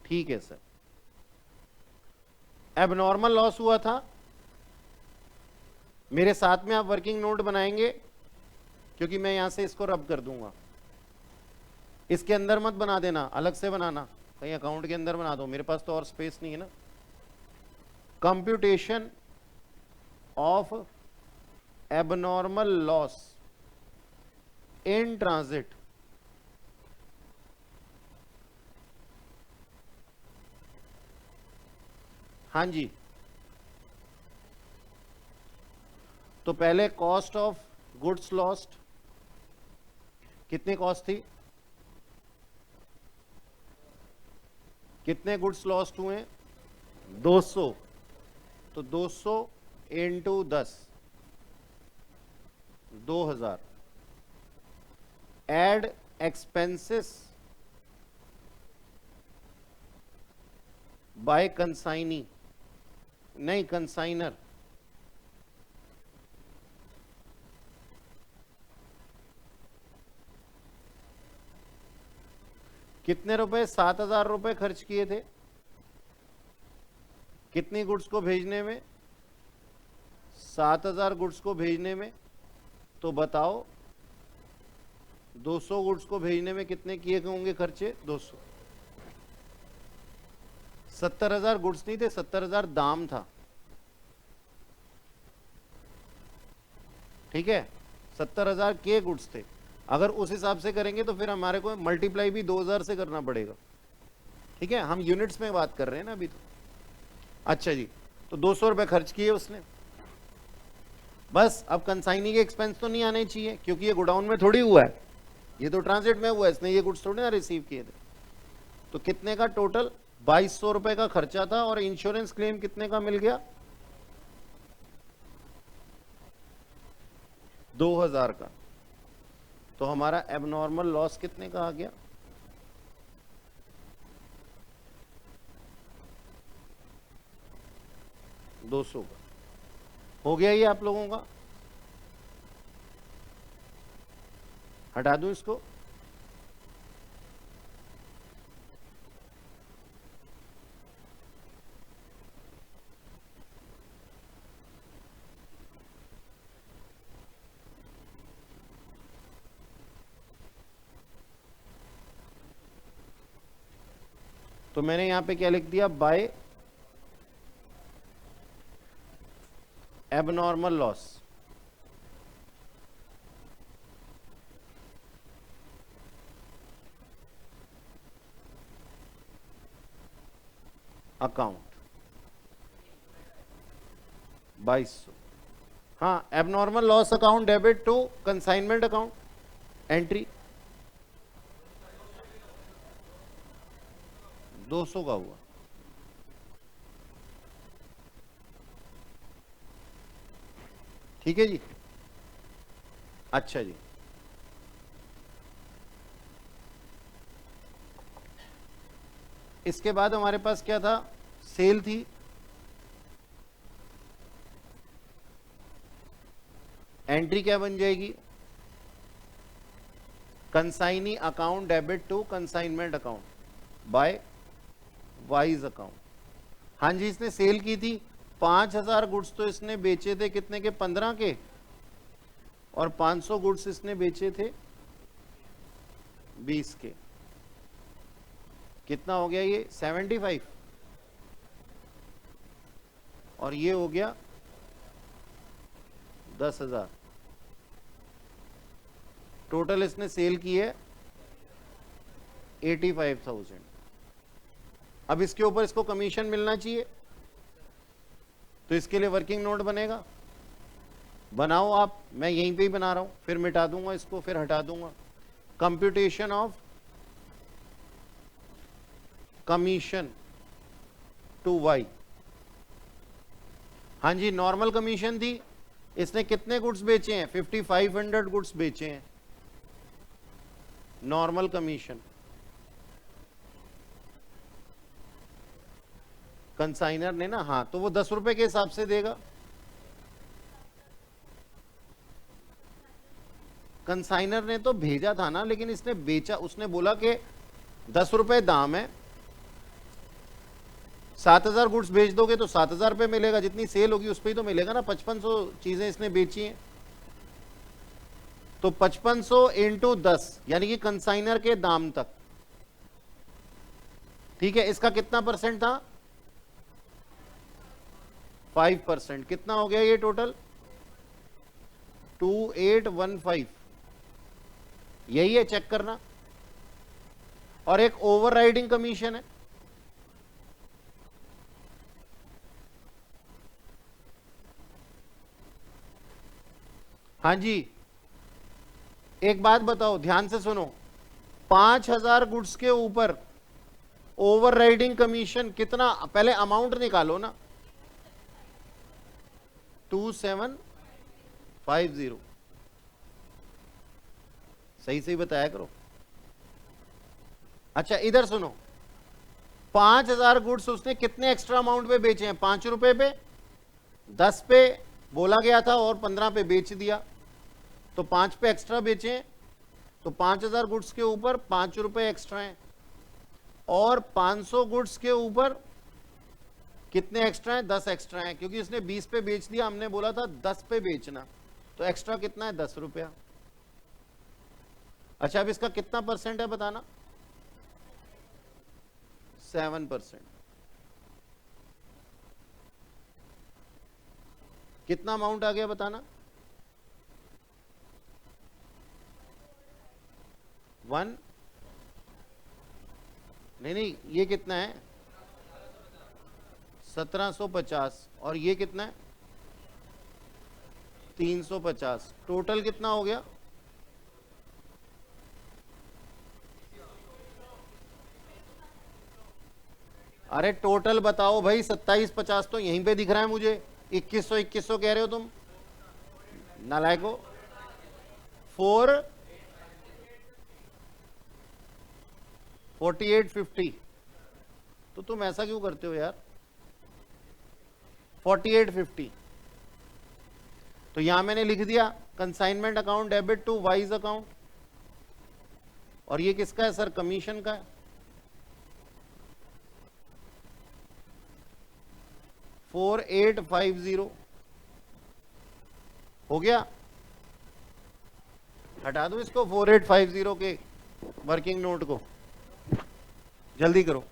ठीक है सर. एबनॉर्मल लॉस हुआ था. मेरे साथ में आप वर्किंग नोट बनाएंगे, क्योंकि मैं यहां से इसको रब कर दूंगा. इसके अंदर मत बना देना, अलग से बनाना, कहीं अकाउंट के अंदर बना दो, मेरे पास तो और स्पेस नहीं है ना. Computation of abnormal loss in transit. हाँ जी. तो पहले कॉस्ट ऑफ गुड्स लॉस्ट, कितनी कॉस्ट थी? कितने गुड्स लॉस्ट हुए? 200. तो 200 into 10, 2,000. Add expenses by consignee, नहीं कंसाइनर. कितने रुपए? 7,000 रुपए खर्च किए थे कितनी गुड्स को भेजने में? 7,000 गुड्स को भेजने में। तो बताओ 200 गुड्स को भेजने में कितने किए होंगे खर्चे? 200। 70,000 गुड्स नहीं थे, 70,000 दाम था। ठीक है, 70,000 के गुड्स थे। अगर उस हिसाब से करेंगे तो फिर हमारे को मल्टीप्लाई भी 2,000 से करना पड़ेगा। ठीक है, हम यूनिट्स में बात कर रहे हैं ना अभी तो। अच्छा जी, तो 200 रुपए खर्च किए उसने। बस अब कंसाइनी के एक्सपेंस तो नहीं आने चाहिए क्योंकि ये गोडाउन में थोड़ी हुआ है, ये तो ट्रांजिट में हुआ है, इसने ये गुड्स थोड़ी ना रिसीव किए थे। तो कितने का टोटल? 2,200 रुपए का खर्चा था और इंश्योरेंस क्लेम कितने का मिल गया? 2,000 का। तो हमारा एबनॉर्मल लॉस कितने का आ गया? 200 का। हो गया ये आप लोगों का? हटा दूं इसको? तो मैंने यहां पे क्या लिख दिया? By abnormal loss. अकाउंट 2200। हाँ, abnormal loss account debit to consignment account entry 200 का हुआ। ठीक है जी। अच्छा जी, इसके बाद हमारे पास क्या था? सेल थी। एंट्री क्या बन जाएगी? Consignee account debit to consignment account by Y's account. हाँ जी, इसने सेल की थी 5,000 गुड्स तो इसने बेचे थे कितने के? 15 के। और 500 गुड्स इसने बेचे थे 20 के। कितना हो गया ये? 75। और ये हो गया 10,000। टोटल इसने सेल की है 85,000। अब इसके ऊपर इसको कमीशन मिलना चाहिए, तो इसके लिए वर्किंग नोट बनेगा। बनाओ आप, मैं यहीं पे ही बना रहा हूं, फिर मिटा दूंगा इसको, फिर हटा दूंगा। Computation of commission to Y. हाँ जी, नॉर्मल कमीशन थी। इसने कितने गुड्स बेचे हैं? 5500 गुड्स बेचे हैं। नॉर्मल कमीशन कंसाइनर ने ना, हाँ, तो वो 10 रुपए के हिसाब से देगा। कंसाइनर ने तो भेजा था ना, लेकिन इसने बेचा, उसने बोला कि 10 रुपए दाम है, 7,000 गुड्स भेज दोगे तो 7,000 रुपए मिलेगा, जितनी सेल होगी उस पर ही तो मिलेगा ना। 5500 चीजें इसने बेची हैं, तो 5500 इंटू 10 यानी कि कंसाइनर के दाम तक। ठीक है, इसका कितना परसेंट था? 5%। कितना हो गया ये टोटल? 2815। यही है, चेक करना। और एक ओवरराइडिंग कमीशन है, हाँ जी। एक बात बताओ, ध्यान से सुनो, 5,000 गुड्स के ऊपर ओवरराइडिंग कमीशन कितना? पहले अमाउंट निकालो ना। 2750। सही सही बताया करो। अच्छा, इधर सुनो, 5,000 गुड्स उसने कितने एक्स्ट्रा अमाउंट पे बेचे हैं? 5 रुपए पे, 10 पे बोला गया था और 15 पे बेच दिया, तो 5 पे एक्स्ट्रा बेचे हैं। तो 5,000 गुड्स के ऊपर 5 रुपए एक्स्ट्रा हैं, और 500 गुड्स के ऊपर कितने एक्स्ट्रा हैं? 10 एक्स्ट्रा हैं, क्योंकि इसने 20 पे बेच दिया, हमने बोला था 10 पे बेचना, तो एक्स्ट्रा कितना है? 10 रुपया। अच्छा, अब इसका कितना परसेंट है बताना? 7%। कितना अमाउंट आ गया बताना? 1, नहीं, ये कितना है? 1750। और ये कितना है? 350। टोटल कितना हो गया? अरे टोटल बताओ भाई। 2750 तो यहीं पे दिख रहा है मुझे। 2100 कह रहे हो तुम, नालायको। 4850। तो तुम ऐसा क्यों करते हो यार? 4850 तो यहां मैंने लिख दिया consignment account debit to Y's account. और ये किसका है सर? कमीशन का है। 4850 हो गया। हटा दो इसको 4850 के वर्किंग नोट को, जल्दी करो।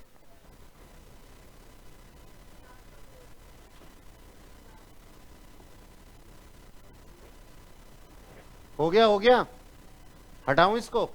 हो गया, हो गया। हटाऊं इसको?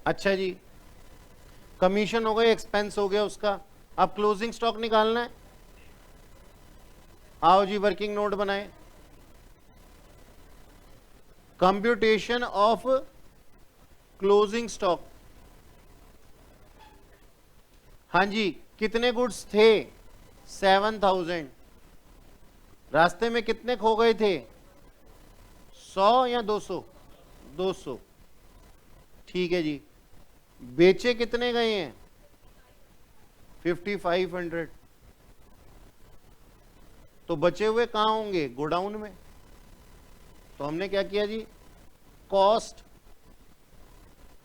अच्छा जी, कमीशन हो गई, एक्सपेंस हो गया उसका। अब क्लोजिंग स्टॉक निकालना है। आओ जी, वर्किंग नोट बनाए। Computation of closing stock. हाँ जी, कितने गुड्स थे? 7000। रास्ते में कितने खो गए थे? 100 या 200? 200। ठीक है जी। बेचे कितने गए हैं? 5500। तो बचे हुए कहां होंगे? गोडाउन में। तो हमने क्या किया जी? Cost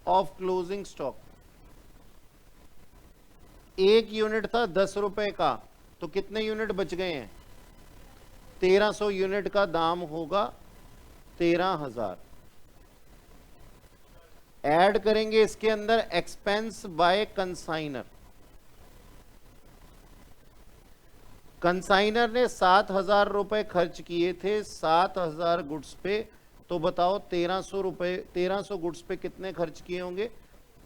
of closing stock. एक यूनिट था 10 रुपए का, तो कितने यूनिट बच गए हैं? 1300 यूनिट का दाम होगा 13000। ऐड करेंगे इसके अंदर एक्सपेंस बाय कंसाइनर। कंसाइनर ने 7000 रुपए खर्च किए थे 7000 गुड्स पे। तो बताओ 1300 रुपए, 1300 गुड्स पे कितने खर्च किए होंगे?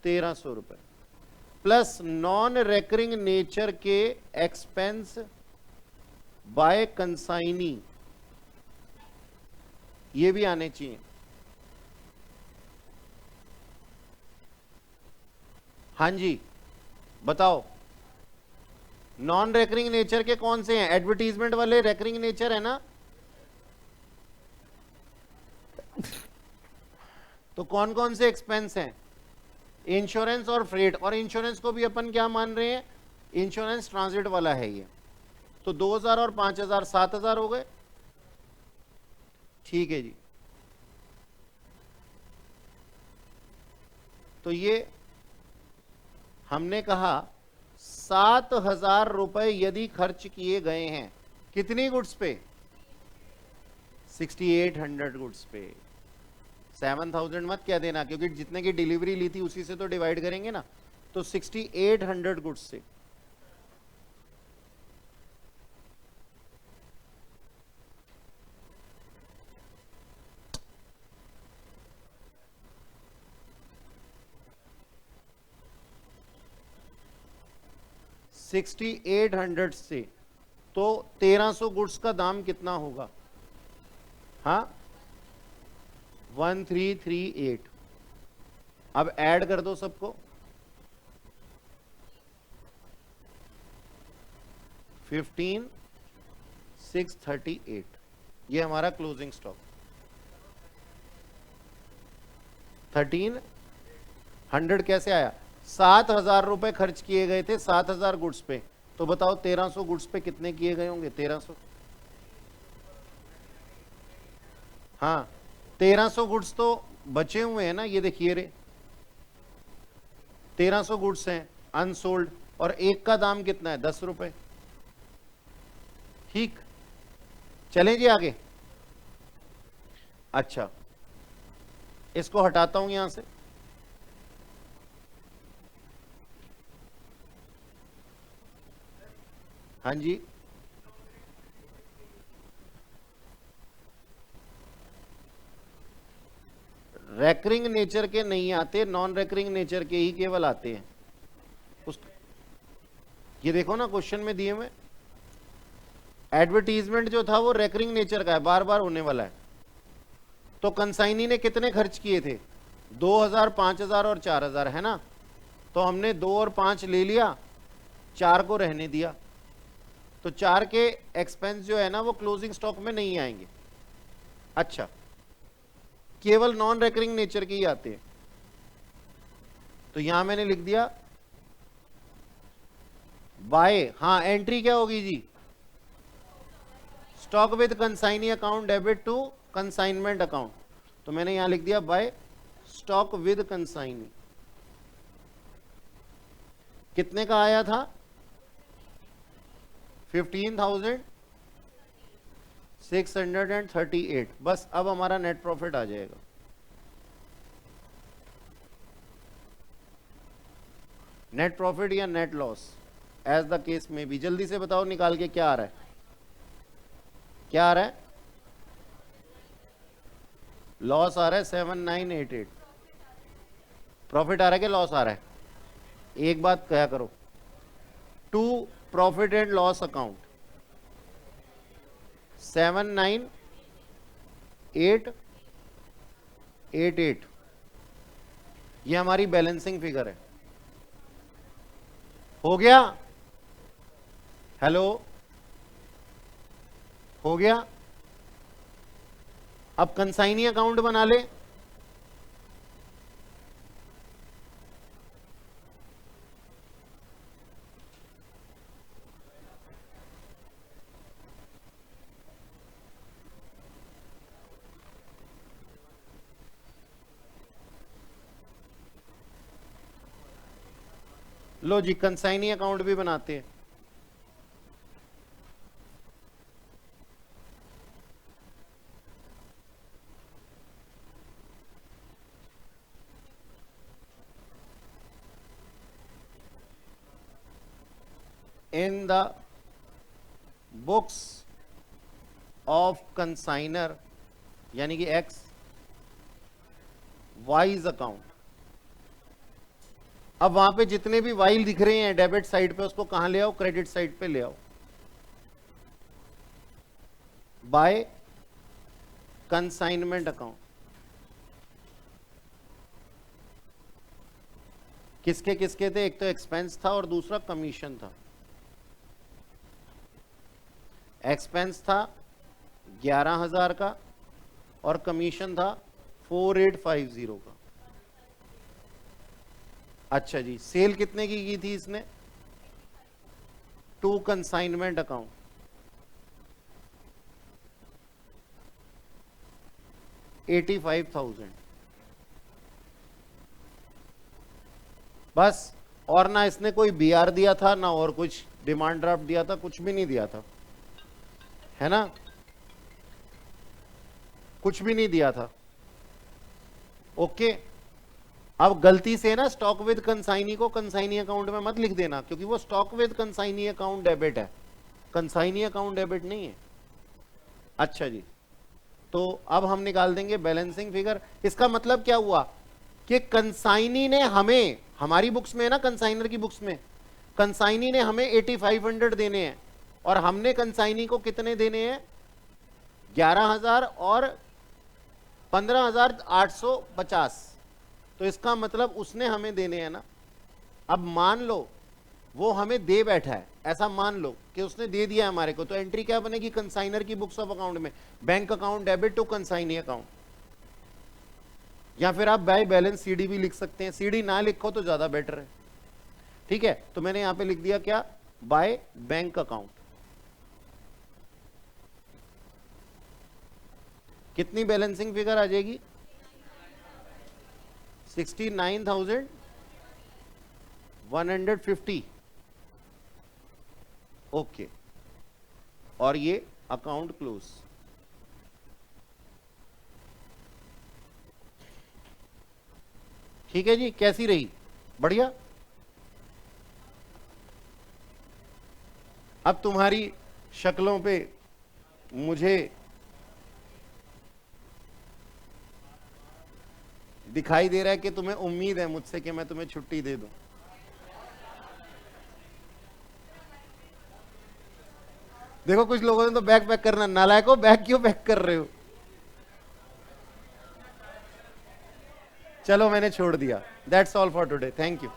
1300 रुपए। प्लस नॉन रेकरिंग नेचर के एक्सपेंस बाय कंसाइनी, ये भी आने चाहिए। हाँ जी, बताओ। नॉन रेकरिंग नेचर के कौन से हैं? एडवर्टीजमेंट वाले रेकरिंग नेचर है ना? तो कौन कौन से एक्सपेंस हैं? इंश्योरेंस और फ्रेट। और इंश्योरेंस को भी अपन क्या मान रहे हैं? इंश्योरेंस ट्रांजिट वाला है ये। तो 2000 और 5000, 7000 हो गए। ठीक है जी। तो ये हमने कहा 7000 रुपए यदि खर्च किए गए हैं कितनी गुड्स पे? 6800 गुड्स पे। 7000 मत क्या देना, क्योंकि जितने की डिलीवरी ली थी उसी से तो डिवाइड करेंगे ना। तो 6800 गुड्स से $6800 से तो 1300 गुड्स का दाम कितना होगा? हाँ, 1338। अब ऐड कर दो सबको। 15,638, ये हमारा क्लोजिंग स्टॉक। 1300 कैसे आया? 7,000 रुपए खर्च किए गए थे 7,000 गुड्स पे, तो बताओ 1300 गुड्स पे कितने किए गए होंगे? 1300। हाँ, 1300 गुड्स तो बचे हुए हैं ना, ये देखिए रे, 1300 गुड्स हैं अनसोल्ड, और एक का दाम कितना है? 10 रुपए। ठीक, चलें जी आगे। अच्छा, इसको हटाता हूं यहां से। हाँ जी, रेकरिंग नेचर के नहीं आते, नॉन रेकरिंग नेचर के ही केवल आते हैं। उस ये देखो ना क्वेश्चन में दिए हुए, एडवर्टीजमेंट जो था वो रेकरिंग नेचर का है, बार बार होने वाला है। तो कंसाइनी ने कितने खर्च किए थे? 2,000, 5,000 और 4,000, है ना? तो हमने 2 और 5 ले लिया, 4 को रहने दिया, तो 4 के एक्सपेंस जो है ना वो क्लोजिंग स्टॉक में नहीं आएंगे। अच्छा, केवल नॉन रेकरिंग नेचर के ही आते हैं। तो यहां मैंने लिख दिया बाय, हाँ एंट्री क्या होगी जी? Stock with consignee account debit to consignment account, तो मैंने यहां लिख दिया बाय स्टॉक विद कंसाइनी। कितने का आया था? 15,638। बस अब हमारा नेट प्रॉफिट आ जाएगा। नेट प्रॉफिट या net loss, as the case में भी। जल्दी से बताओ निकाल के क्या आ रहा है? क्या आ रहा है? लॉस आ रहा है 7,988। प्रॉफिट आ रहा है कि लॉस आ रहा है? एक बात क्या करो, to profit and loss account 7,988, ये हमारी बैलेंसिंग फिगर है। हो गया? हेलो, हो गया? अब कंसाइनी अकाउंट बना ले। लो जी, कंसाइनी अकाउंट भी बनाते हैं। In the books of consignor, यानी कि एक्स वाइज अकाउंट। अब वहां पे जितने भी वाइल दिख रहे हैं डेबिट साइड पे, उसको कहां ले आओ? क्रेडिट साइड पे ले आओ। By consignment account. किसके किसके थे? एक तो एक्सपेंस था और दूसरा कमीशन था। एक्सपेंस था 11,000 का और कमीशन था 4,850 का। अच्छा जी, सेल कितने की थी इसने? To consignment account 85,000। बस, और ना इसने कोई बीआर दिया था, ना और कुछ डिमांड ड्राफ्ट दिया था, कुछ भी नहीं दिया था, है ना? कुछ भी नहीं दिया था। ओके, अब गलती से ना स्टॉक विद कंसाइनी को कंसाइनी अकाउंट में मत लिख देना, क्योंकि वो stock with consignee account debit है, कंसाइनी अकाउंट डेबिट नहीं है। अच्छा जी, तो अब हम निकाल देंगे बैलेंसिंग फिगर। इसका मतलब क्या हुआ कि कंसाइनी ने हमें, हमारी बुक्स में ना, कंसाइनर की बुक्स में, कंसाइनी ने हमें 8,500 देने हैं और हमने कंसाइनी को कितने देने हैं? 11,000 और 15,850। तो इसका मतलब उसने हमें देने हैं ना। अब मान लो वो हमें दे बैठा है, ऐसा मान लो कि उसने दे दिया हमारे को, तो एंट्री क्या बनेगी कंसाइनर की बुक्स ऑफ अकाउंट में, bank account debit to consignee account. या फिर आप बाय बैलेंस सीडी भी लिख सकते हैं, सीडी ना लिखो तो ज्यादा बेटर है, ठीक है। तो मैंने यहां पे लिख दिया क्या, बाय बैंक अकाउंट। कितनी बैलेंसिंग फिगर आ जाएगी, 69,150। ओके, और ये अकाउंट क्लोज। ठीक है जी, कैसी रही, बढ़िया। अब तुम्हारी शक्लों पे मुझे दिखाई दे रहा है कि तुम्हें उम्मीद है मुझसे कि मैं तुम्हें छुट्टी दे दूं। देखो कुछ लोगों ने तो बैग पैक करना, नालायको बैग क्यों पैक कर रहे हो। चलो मैंने छोड़ दिया। That's all for today, thank you.